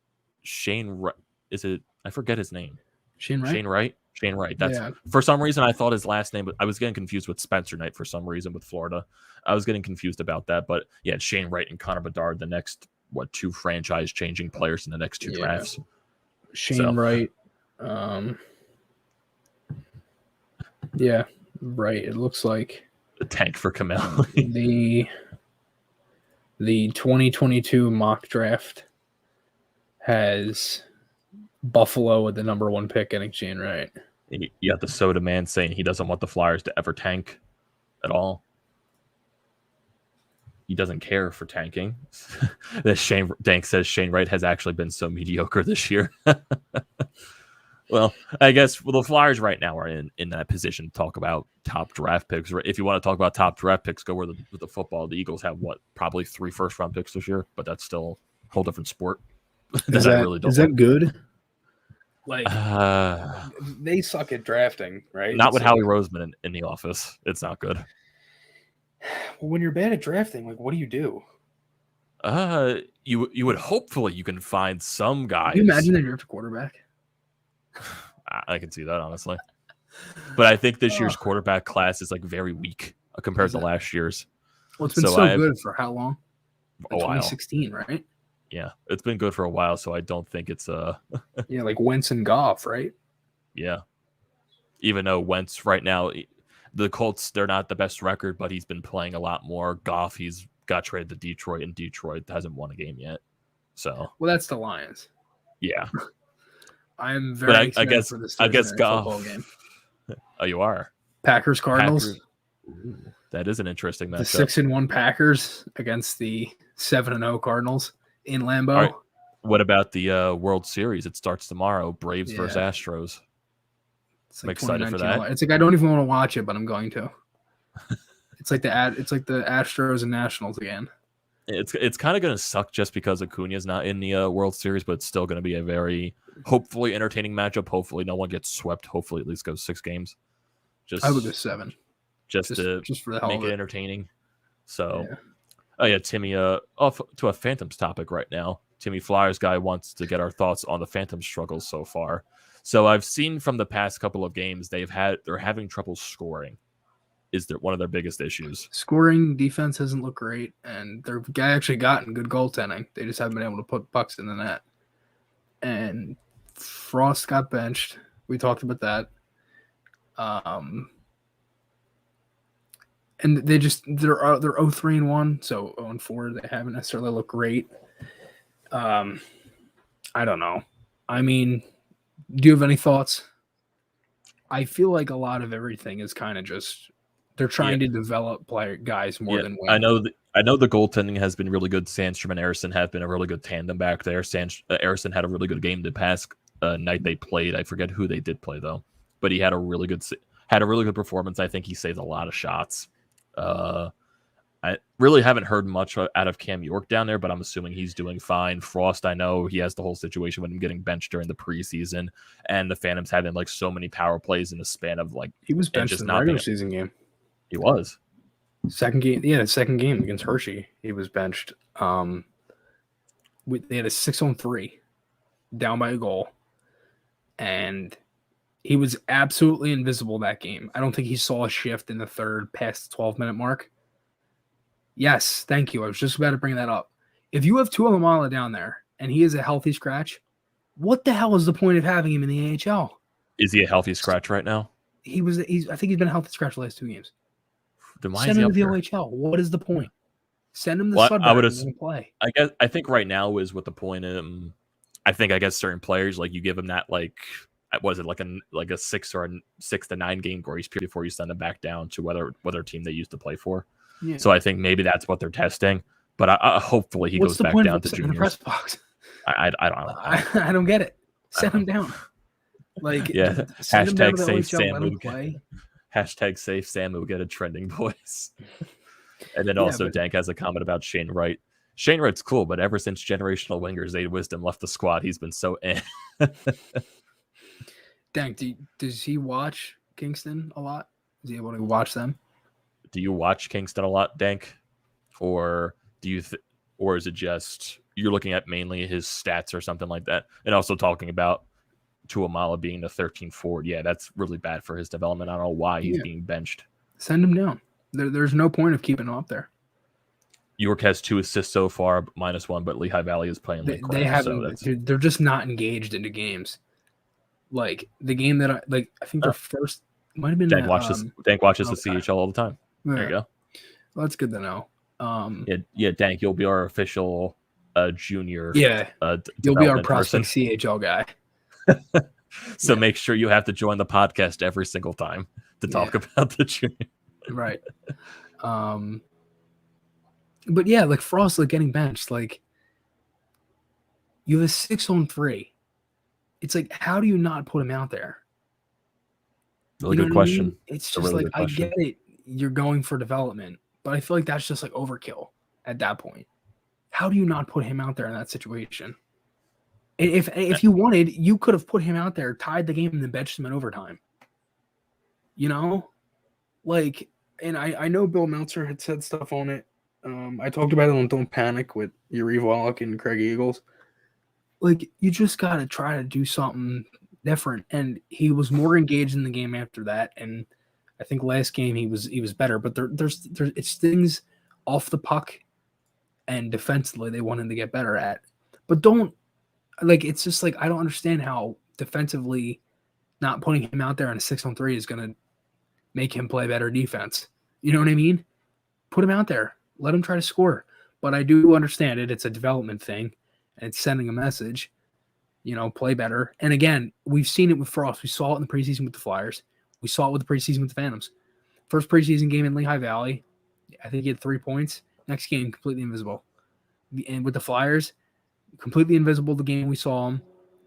Shane Wright? Is it? I forget his name. Shane Wright. Shane Wright. That's For some reason I thought his last name, but I was getting confused with Spencer Knight for some reason with Florida. I was getting confused about that, but yeah, it's Shane Wright and Connor Bedard, the next 2 franchise changing players in the next 2 drafts. Shane Wright. Yeah, right. It looks like the tank for Kameli. The 2022 mock draft has Buffalo with the number 1 pick getting Shane Wright. You have the soda man saying he doesn't want the Flyers to ever tank at all. He doesn't care for tanking. Dank says Shane Wright has actually been so mediocre this year. Well, I guess the Flyers right now are in that position to talk about top draft picks. If you want to talk about top draft picks, go with the football. The Eagles have probably 3 first-round picks this year, but that's still a whole different sport. Is that good? Like, they suck at drafting, right? Not with Howie Roseman in the office. It's not good. Well, when you're bad at drafting, like, what do you do? You would hopefully you can find some guys. Can you imagine they draft a quarterback? I can see that, honestly. But I think this year's quarterback class is like very weak compared to last year's. Well, it's been so good for how long? A while. 2016, right? Yeah, it's been good for a while, so I don't think it's yeah, like Wentz and Goff, right? Yeah. Even though Wentz right now, the Colts, they're not the best record, but he's been playing a lot more. Goff, he's got traded to Detroit, and Detroit hasn't won a game yet. So, well, that's the Lions. Yeah. I'm very excited for this Goff. football game. Oh, you are? Packers Cardinals. Ooh, that is an interesting matchup. The 6-1 Packers against the 7-0 Cardinals in Lambeau. Right. What about the World Series? It starts tomorrow. Braves versus Astros. I'm excited for that. It's like I don't even want to watch it, but I'm going to. It's like the Astros and Nationals again. It's kind of going to suck just because Acuna's not in the World Series, but it's still going to be a very hopefully entertaining matchup. Hopefully no one gets swept. Hopefully at least goes 6 games. I would go 7. Just to for the hell make of it entertaining. So, Oh yeah, Timmy. Off to a Phantoms topic right now. Timmy Flyers guy wants to get our thoughts on the Phantom struggles so far. So I've seen from the past couple of games they're having trouble scoring. Is one of their biggest issues? Scoring, defense hasn't looked great, and their guy actually gotten good goaltending. They just haven't been able to put pucks in the net. And Frost got benched. We talked about that. And they're 0-3-1, so 0-4. They haven't necessarily looked great. I don't know. I mean, do you have any thoughts? I feel like a lot of everything is kind of just They're trying to develop guys more than win. I know the goaltending has been really good. Sandstrom and Ersson have been a really good tandem back there. Ersson had a really good game the past night they played. I forget who they did play though, but he had a really good performance. I think he saved a lot of shots. I really haven't heard much out of Cam York down there, but I'm assuming he's doing fine. Frost, I know he has the whole situation with him getting benched during the preseason, and the Phantoms having like so many power plays in the span of like he was benched in the regular season game. He was second game against Hershey. He was benched. They had a 6-on-3 down by a goal, and he was absolutely invisible that game. I don't think he saw a shift in the third past the 12-minute mark. Yes, thank you. I was just about to bring that up. If you have Tuolamala down there and he is a healthy scratch, what the hell is the point of having him in the AHL? Is he a healthy scratch right now? I think he's been a healthy scratch the last 2 games. Then why Send is he him to the up OHL. What is the point? Send him to Sudbury and play. I think right now is what the point is. I guess certain players, like you give them that like was it like a 6 to 9 game grace period before you send them back down to whether team they used to play for. Yeah. So I think maybe that's what they're testing, but hopefully he goes back down to juniors. The press box? I don't know. I don't get it. Send him down. Like hashtag save Sam. Hashtag save Sam will get a trending voice. And then also Dank has a comment about Shane Wright. Shane Wright's cool, but ever since generational wingers Aid Wisdom left the squad, he's been so Dank, does he watch Kingston a lot? Is he able to watch them? Do you watch Kingston a lot, Dank? Or do you or is it just you're looking at mainly his stats or something like that? And also talking about Tuolamala being the 13th forward. Yeah, that's really bad for his development. I don't know why he's being benched. Send him down. There's no point of keeping him up there. York has 2 assists so far, -1, but Lehigh Valley is playing like crap. They haven't. So they're just not engaged into games. Like the game that I think their first might have been. Dank watches the CHL all the time. Yeah. There you go. Well, that's good to know. Dank, you'll be our official junior. Yeah, you'll be our prospect CHL guy. So make sure you have to join the podcast every single time to talk about the junior. Right. But yeah, like Frost, like getting benched, like you have a 6-on-3. It's like, how do you not put him out there? Really good question. I mean? It's just like, I get it. You're going for development, but I feel like that's just like overkill at that point. How do you not put him out there in that situation? If you wanted, you could have put him out there, tied the game, and then benched him in overtime. You know? Like, and I know Bill Meltzer had said stuff on it. I talked about it on Don't Panic with Yuri Wallach and Craig Eagles. Like, you just got to try to do something different. And he was more engaged in the game after that. And I think last game he was better. But there's it's things off the puck and defensively they want him to get better at. But don't, like, it's just like, I don't understand how defensively not putting him out there on a 6-on-3 is going to make him play better defense. You know what I mean? Put him out there. Let him try to score. But I do understand it. It's a development thing. And it's sending a message, play better. And again, we've seen it with Frost. We saw it in the preseason with the Flyers. We saw it with the preseason with the Phantoms. First preseason game in Lehigh Valley, I think he had 3 points. Next game, completely invisible. And with the Flyers, completely invisible the game we saw him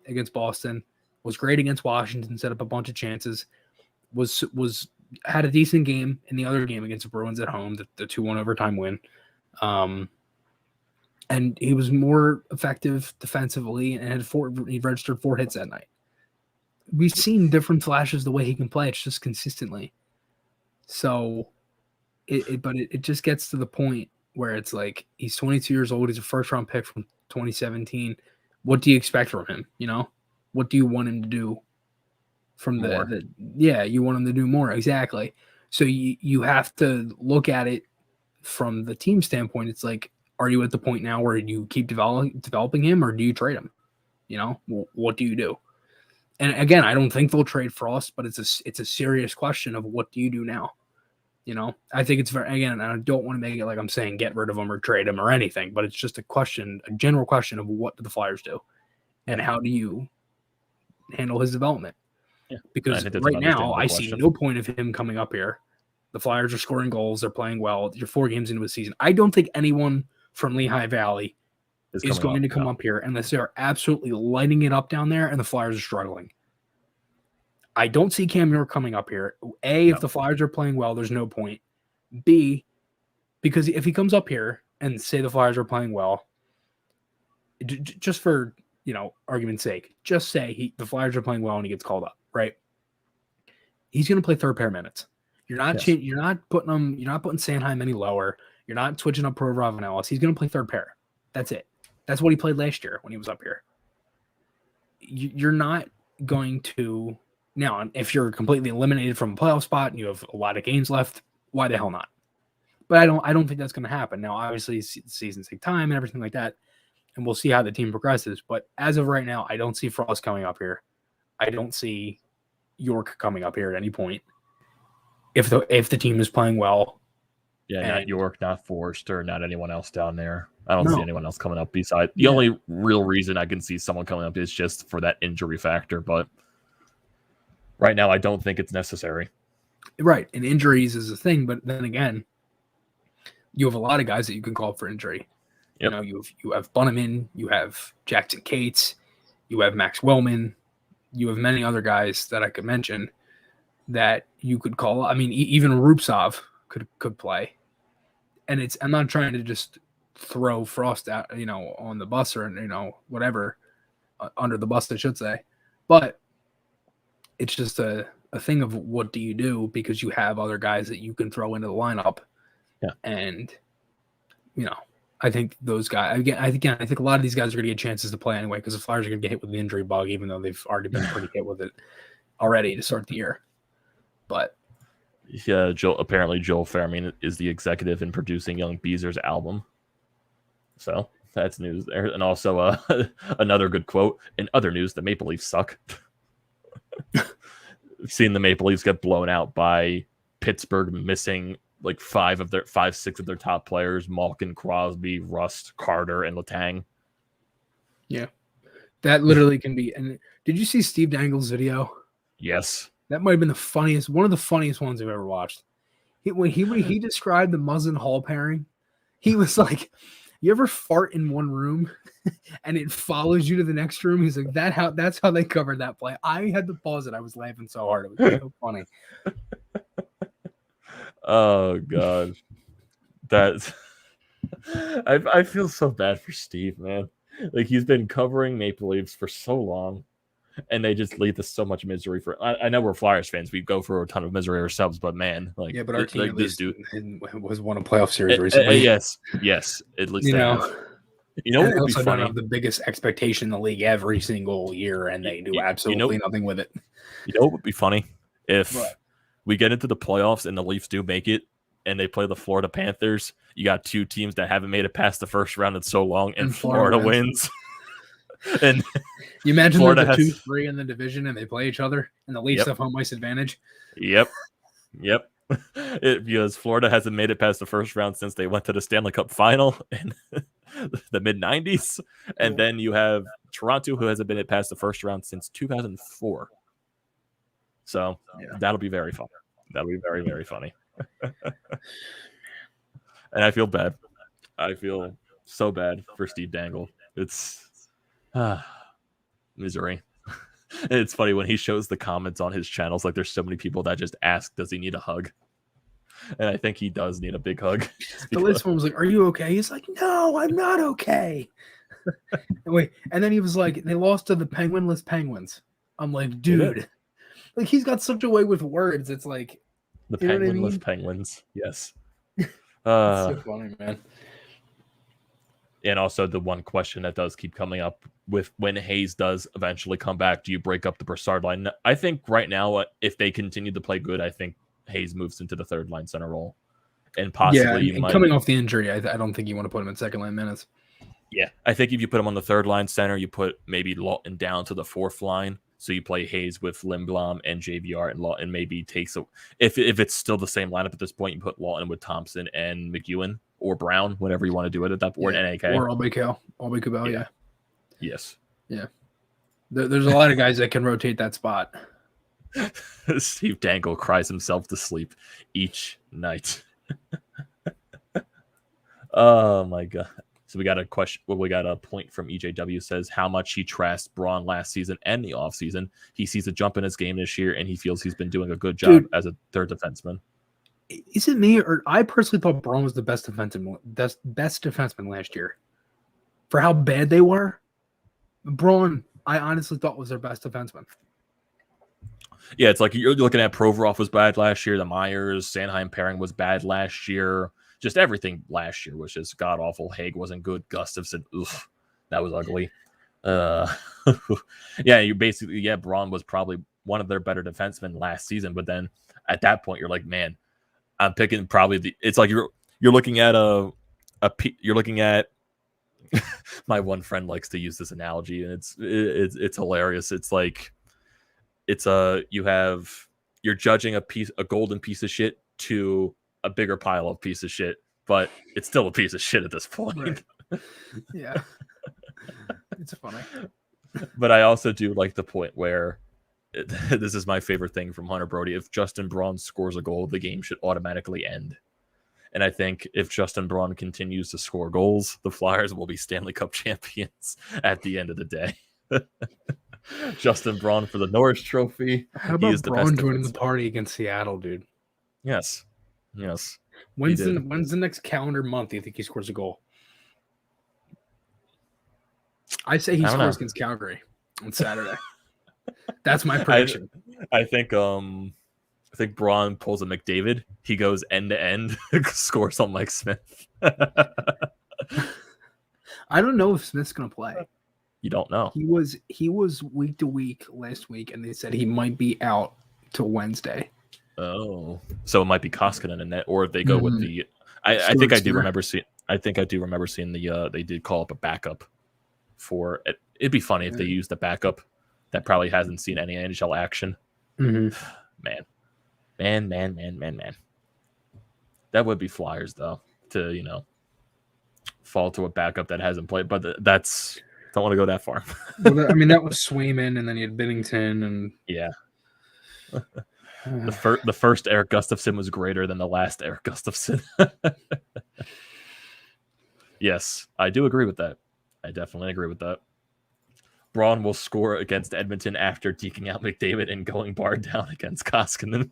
against Boston. Was great against Washington, set up a bunch of chances. Had a decent game in the other game against the Bruins at home, the 2-1 overtime win. And he was more effective defensively and he registered 4 hits that night. We've seen different flashes the way he can play. It's just consistently. So, it just gets to the point where it's like he's 22 years old. He's a first-round pick from 2017. What do you expect from him? What do you want him to do? You want him to do more. Exactly. So you have to look at it from the team standpoint. It's like, are you at the point now where you keep developing him or do you trade him? What do you do? And again, I don't think they'll trade Frost, but it's a serious question of what do you do now? I think it's again, I don't want to make it like I'm saying get rid of him or trade him or anything, but it's just a general question of what do the Flyers do and how do you handle his development? Yeah, because right now I see no point of him coming up here The Flyers are scoring goals. They're playing well. You're 4 games into a season. I don't think anyone from Lehigh Valley is going to come up here unless they are absolutely lighting it up down there and the Flyers are struggling. I don't see Cam York coming up here. A, if the Flyers are playing well, there's no point. B, because if he comes up here and say the Flyers are playing well, just for, argument's sake, just say the Flyers are playing well and he gets called up, right? He's going to play third pair minutes. You're not putting Sanheim any lower. You're not switching up Provorov and Ellis. He's going to play third pair. That's it. That's what he played last year when he was up here. You're not going to now. If you're completely eliminated from a playoff spot and you have a lot of games left, why the hell not? But I don't think that's going to happen. Now, obviously, seasons take time and everything like that, and we'll see how the team progresses. But as of right now, I don't see Frost coming up here. I don't see York coming up here at any point. If the team is playing well. Yeah, not York, not Forrester, not anyone else down there. I don't see anyone else coming up besides. The only real reason I can see someone coming up is just for that injury factor. But right now, I don't think it's necessary. Right. And injuries is a thing. But then again, you have a lot of guys that you can call up for injury. Yep. You have Bunneman, you have Jackson Cates, you have Max Wellman, you have many other guys that I could mention that you could call. I mean, even Rupsov could play. And I'm not trying to just throw Frost out, on the bus or, whatever, under the bus, I should say. But it's just a thing of what do you do because you have other guys that you can throw into the lineup. Yeah. And, I think those guys, I think a lot of these guys are going to get chances to play anyway because the Flyers are going to get hit with the injury bug, even though they've already been pretty hit with it already to start the year. But yeah, Joel Fairman is the executive in producing Young Beezer's album. So that's news there. And also another good quote. In other news, the Maple Leafs suck. We've seen the Maple Leafs get blown out by Pittsburgh, missing like 6 of their top players: Malkin, Crosby, Rust, Carter, and Letang. Yeah. That literally can be. And did you see Steve Dangle's video? Yes. That might have been one of the funniest ones I've ever watched. When he described the Muzzin Hall pairing, he was like, "You ever fart in one room and it follows you to the next room?" He's like, "That's how they covered that play." I had to pause it. I was laughing so hard. It was so funny. Oh God, I feel so bad for Steve, man. Like he's been covering Maple Leafs for so long. And they just lead to so much misery for. I know we're Flyers fans; we go through a ton of misery ourselves. But man, like but our team like at least was won a playoff series recently. Yes, at least what would be funny? Don't have the biggest expectation in the league every single year, and they do absolutely nothing with it. You know what would be funny if we get into the playoffs and the Leafs do make it, and they play the Florida Panthers. You got 2 teams that haven't made it past the first round in so long, and Florida wins. And you imagine Florida the 2-3 in the division and they play each other and the Leafs have home ice advantage. Yep. Because Florida hasn't made it past the first round since they went to the Stanley Cup final in the mid-90s. And then you have Toronto, who hasn't been it past the first round since 2004. So that'll be very fun. That'll be very, very funny. And I feel bad. I feel so bad for Steve Dangle. It's misery. It's funny when he shows the comments on his channels, like there's so many people that just ask, does he need a hug? And I think he does need a big hug. The last one was like, are you okay? He's like, no, I'm not okay. And then he was like, they lost to the Penguinless Penguins. I'm like, dude, like he's got such a way with words. It's like the Penguinless Penguins. Yes. It's so funny, man. And also the one question that does keep coming up with when Hayes does eventually come back, do you break up the Brassard line? I think right now, if they continue to play good, I think Hayes moves into the third line center role. And possibly coming off the injury, I don't think you want to put him in second line minutes. Yeah, I think if you put him on the third line center, you put maybe Lawton down to the fourth line. So you play Hayes with Lindblom and JVR, and Lawton maybe takes if it's still the same lineup at this point, you put Lawton with Thompson and McEwen or Brown, whatever you want to do it at that point. NAK or Albay-Cabell, Yes. Yeah. There's a lot of guys that can rotate that spot. Steve Dangle cries himself to sleep each night. Oh my god. So we got a question. Well, we got a point from EJW says how much he trashed Braun last season and the offseason. He sees a jump in his game this year, and he feels he's been doing a good job as a third defenseman. Is it me, or I personally thought Braun was the best defenseman last year? For how bad they were, Braun, I honestly thought was their best defenseman. Yeah, it's like you're looking at Provorov was bad last year. The Myers Sanheim pairing was bad last year. Just everything last year was just god awful. Haig wasn't good. Gustafsson, that was ugly. Yeah, Braun was probably one of their better defensemen last season. But then at that point, you're like, man, I'm picking probably it's like you're looking at you're looking at. My one friend likes to use this analogy, and it's hilarious. It's like you're judging a golden piece of shit to a bigger pile of piece of shit, but it's still a piece of shit at this point. Right. Yeah. It's funny. But I also do like the point where this is my favorite thing from Hunter Brody. If Justin Braun scores a goal, the game should automatically end. And I think if Justin Braun continues to score goals, the Flyers will be Stanley Cup champions at the end of the day. Justin Braun for the Norris Trophy. How about Braun joining the party against Seattle, dude? Yes. When's the next calendar month you think he scores a goal? I say he scores against Calgary on Saturday. That's my prediction. I think Braun pulls a McDavid. He goes end to end, scores on Mike Smith. I don't know if Smith's gonna play. You don't know. He was week to week last week, and they said he might be out till Wednesday. Oh, so it might be Koskinen in net, or if they go with the. I think I do remember seeing. I think I do remember seeing they did call up a backup for it. It'd be funny if they used a backup that probably hasn't seen any NHL action. Mm-hmm. Man. That would be Flyers though, to fall to a backup that hasn't played. But don't want to go that far. Well, that was Swayman, and then you had Binnington, and yeah. The first Eric Gustafsson was greater than the last Eric Gustafsson. Yes, I do agree with that. I definitely agree with that. Braun will score against Edmonton after deking out McDavid and going bar down against Koskinen.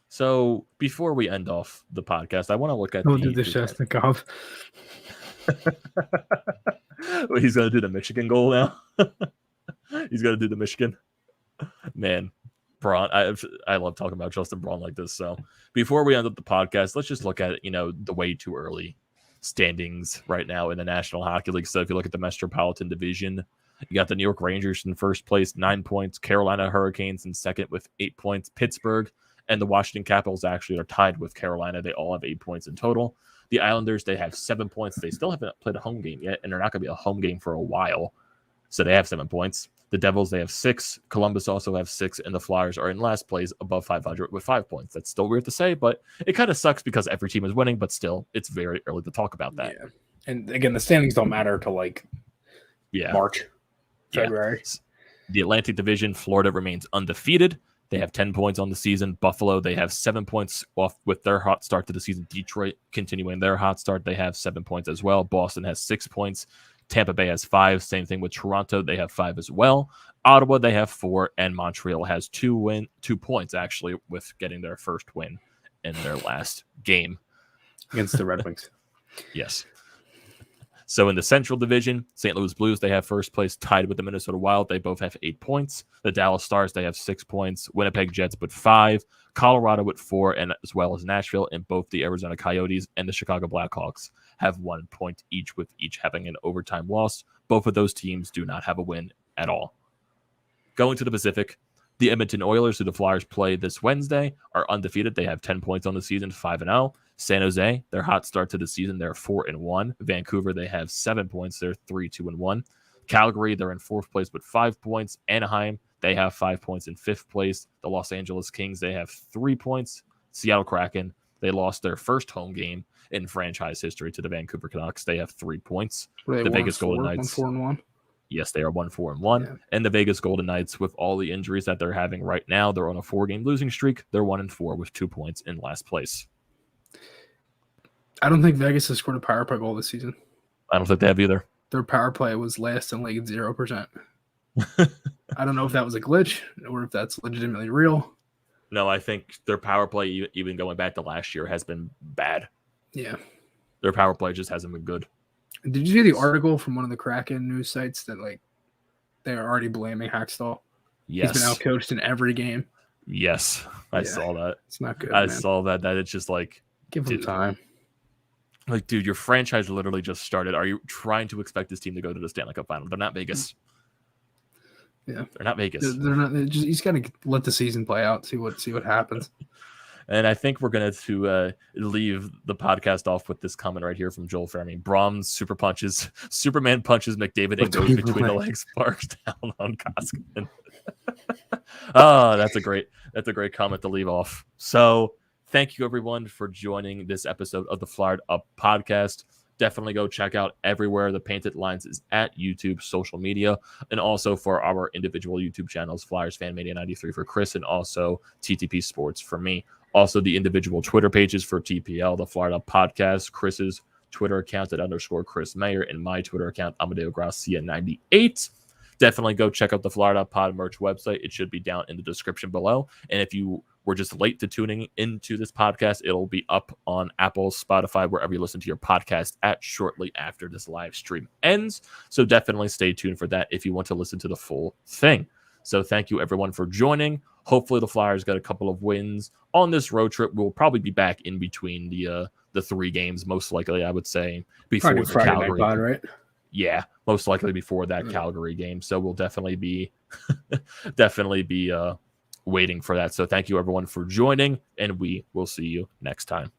So before we end off the podcast, I want to look at the Shestnikov. He's going to do the Michigan goal now. He's going to do the Michigan. Man, Braun, I love talking about Justin Braun like this. So before we end up the podcast, let's just look at the way too early standings right now in the National Hockey League. So if you look at the Metropolitan Division, you got the New York Rangers in first place, 9 points. Carolina Hurricanes in second with 8 points. Pittsburgh and the Washington Capitals actually are tied with Carolina. They all have 8 points in total. The Islanders, they have 7 points. They still haven't played a home game yet, and they're not going to be a home game for a while. So they have 7 points. The Devils, they have 6. Columbus also have 6, and the Flyers are in last place above 500 with 5 points. That's still weird to say, but it kind of sucks because every team is winning, but still, it's very early to talk about that. Yeah. And again, the standings don't matter till March, February. Yeah. The Atlantic Division, Florida remains undefeated. They have 10 points on the season. Buffalo, they have 7 points off with their hot start to the season. Detroit, continuing their hot start, they have 7 points as well. Boston has 6 points. Tampa Bay has 5. Same thing with Toronto. They have 5 as well. Ottawa, they have 4. And Montreal has 2 points, actually, with getting their first win in their last game. Against the Red Wings. Yes. So in the Central Division, St. Louis Blues, they have first place tied with the Minnesota Wild. They both have 8 points. The Dallas Stars, they have 6 points. Winnipeg Jets with 5. Colorado with 4, and as well as Nashville, and both the Arizona Coyotes and the Chicago Blackhawks have 1 point each, with each having an overtime loss. Both of those teams do not have a win at all. Going to the Pacific, the Edmonton Oilers, who the Flyers play this Wednesday, are undefeated. They have 10 points on the season, 5-0. San Jose, their hot start to the season, they're 4-1. Vancouver, they have 7 points. They're 3-1. Calgary, they're in 4th place with 5 points. Anaheim, they have 5 points in 5th place. The Los Angeles Kings, they have 3 points. Seattle Kraken, They lost their first home game in franchise history to the Vancouver Canucks. They have 3 points. The Vegas Golden Knights 1-4-1. Yes, they are 1-4-1. Yeah. And the Vegas Golden Knights, with all the injuries that they're having right now, they're on a 4-game losing streak. They're 1-4 with 2 points in last place. I don't think Vegas has scored a power play goal this season. I don't think they have either. Their power play was last in like 0%. I don't know if that was a glitch or if that's legitimately real. No, I think their power play, even going back to last year, has been bad. Yeah. Their power play just hasn't been good. Did you see the article from one of the Kraken news sites that like they are already blaming Hackstall? Yes. He's been outcoached in every game. Yes. I saw that. It's not good. I man. saw that it's just like, Give him time. Like, dude, your franchise literally just started. Are you trying to expect this team to go to the Stanley Cup final? They're not Vegas. Yeah. They're not Vegas. They're not. He's got to let the season play out. See what happens. And I think we're going to leave the podcast off with this comment right here from Joel Fermi. Brahms super punches. Superman punches McDavid and goes between the legs, sparks down on Koskinen. That's a great comment to leave off. So thank you everyone for joining this episode of the Flyed Up podcast. Definitely go check out everywhere the Painted Lines is at YouTube, social media, and also for our individual YouTube channels, Flyers Fan Media 93 for Chris, and also TTP Sports for me. Also, the individual Twitter pages for TPL, the Flyed Up Podcast, Chris's Twitter account at _Chris Maher, and my Twitter account, Amedeo Grassia 98. Definitely go check out the Flyed Up Pod merch website. It should be down in the description below. And if you were just late to tuning into this podcast, it'll be up on Apple, Spotify, wherever you listen to your podcast at shortly after this live stream ends. So definitely stay tuned for that if you want to listen to the full thing. So thank you everyone for joining. Hopefully the Flyers got a couple of wins on this road trip. We'll probably be back in between the 3 games, most likely, I would say, before the Friday Calgary. night pod, right? Yeah, most likely before that Calgary game. So we'll definitely be waiting for that. So thank you everyone for joining, and we will see you next time.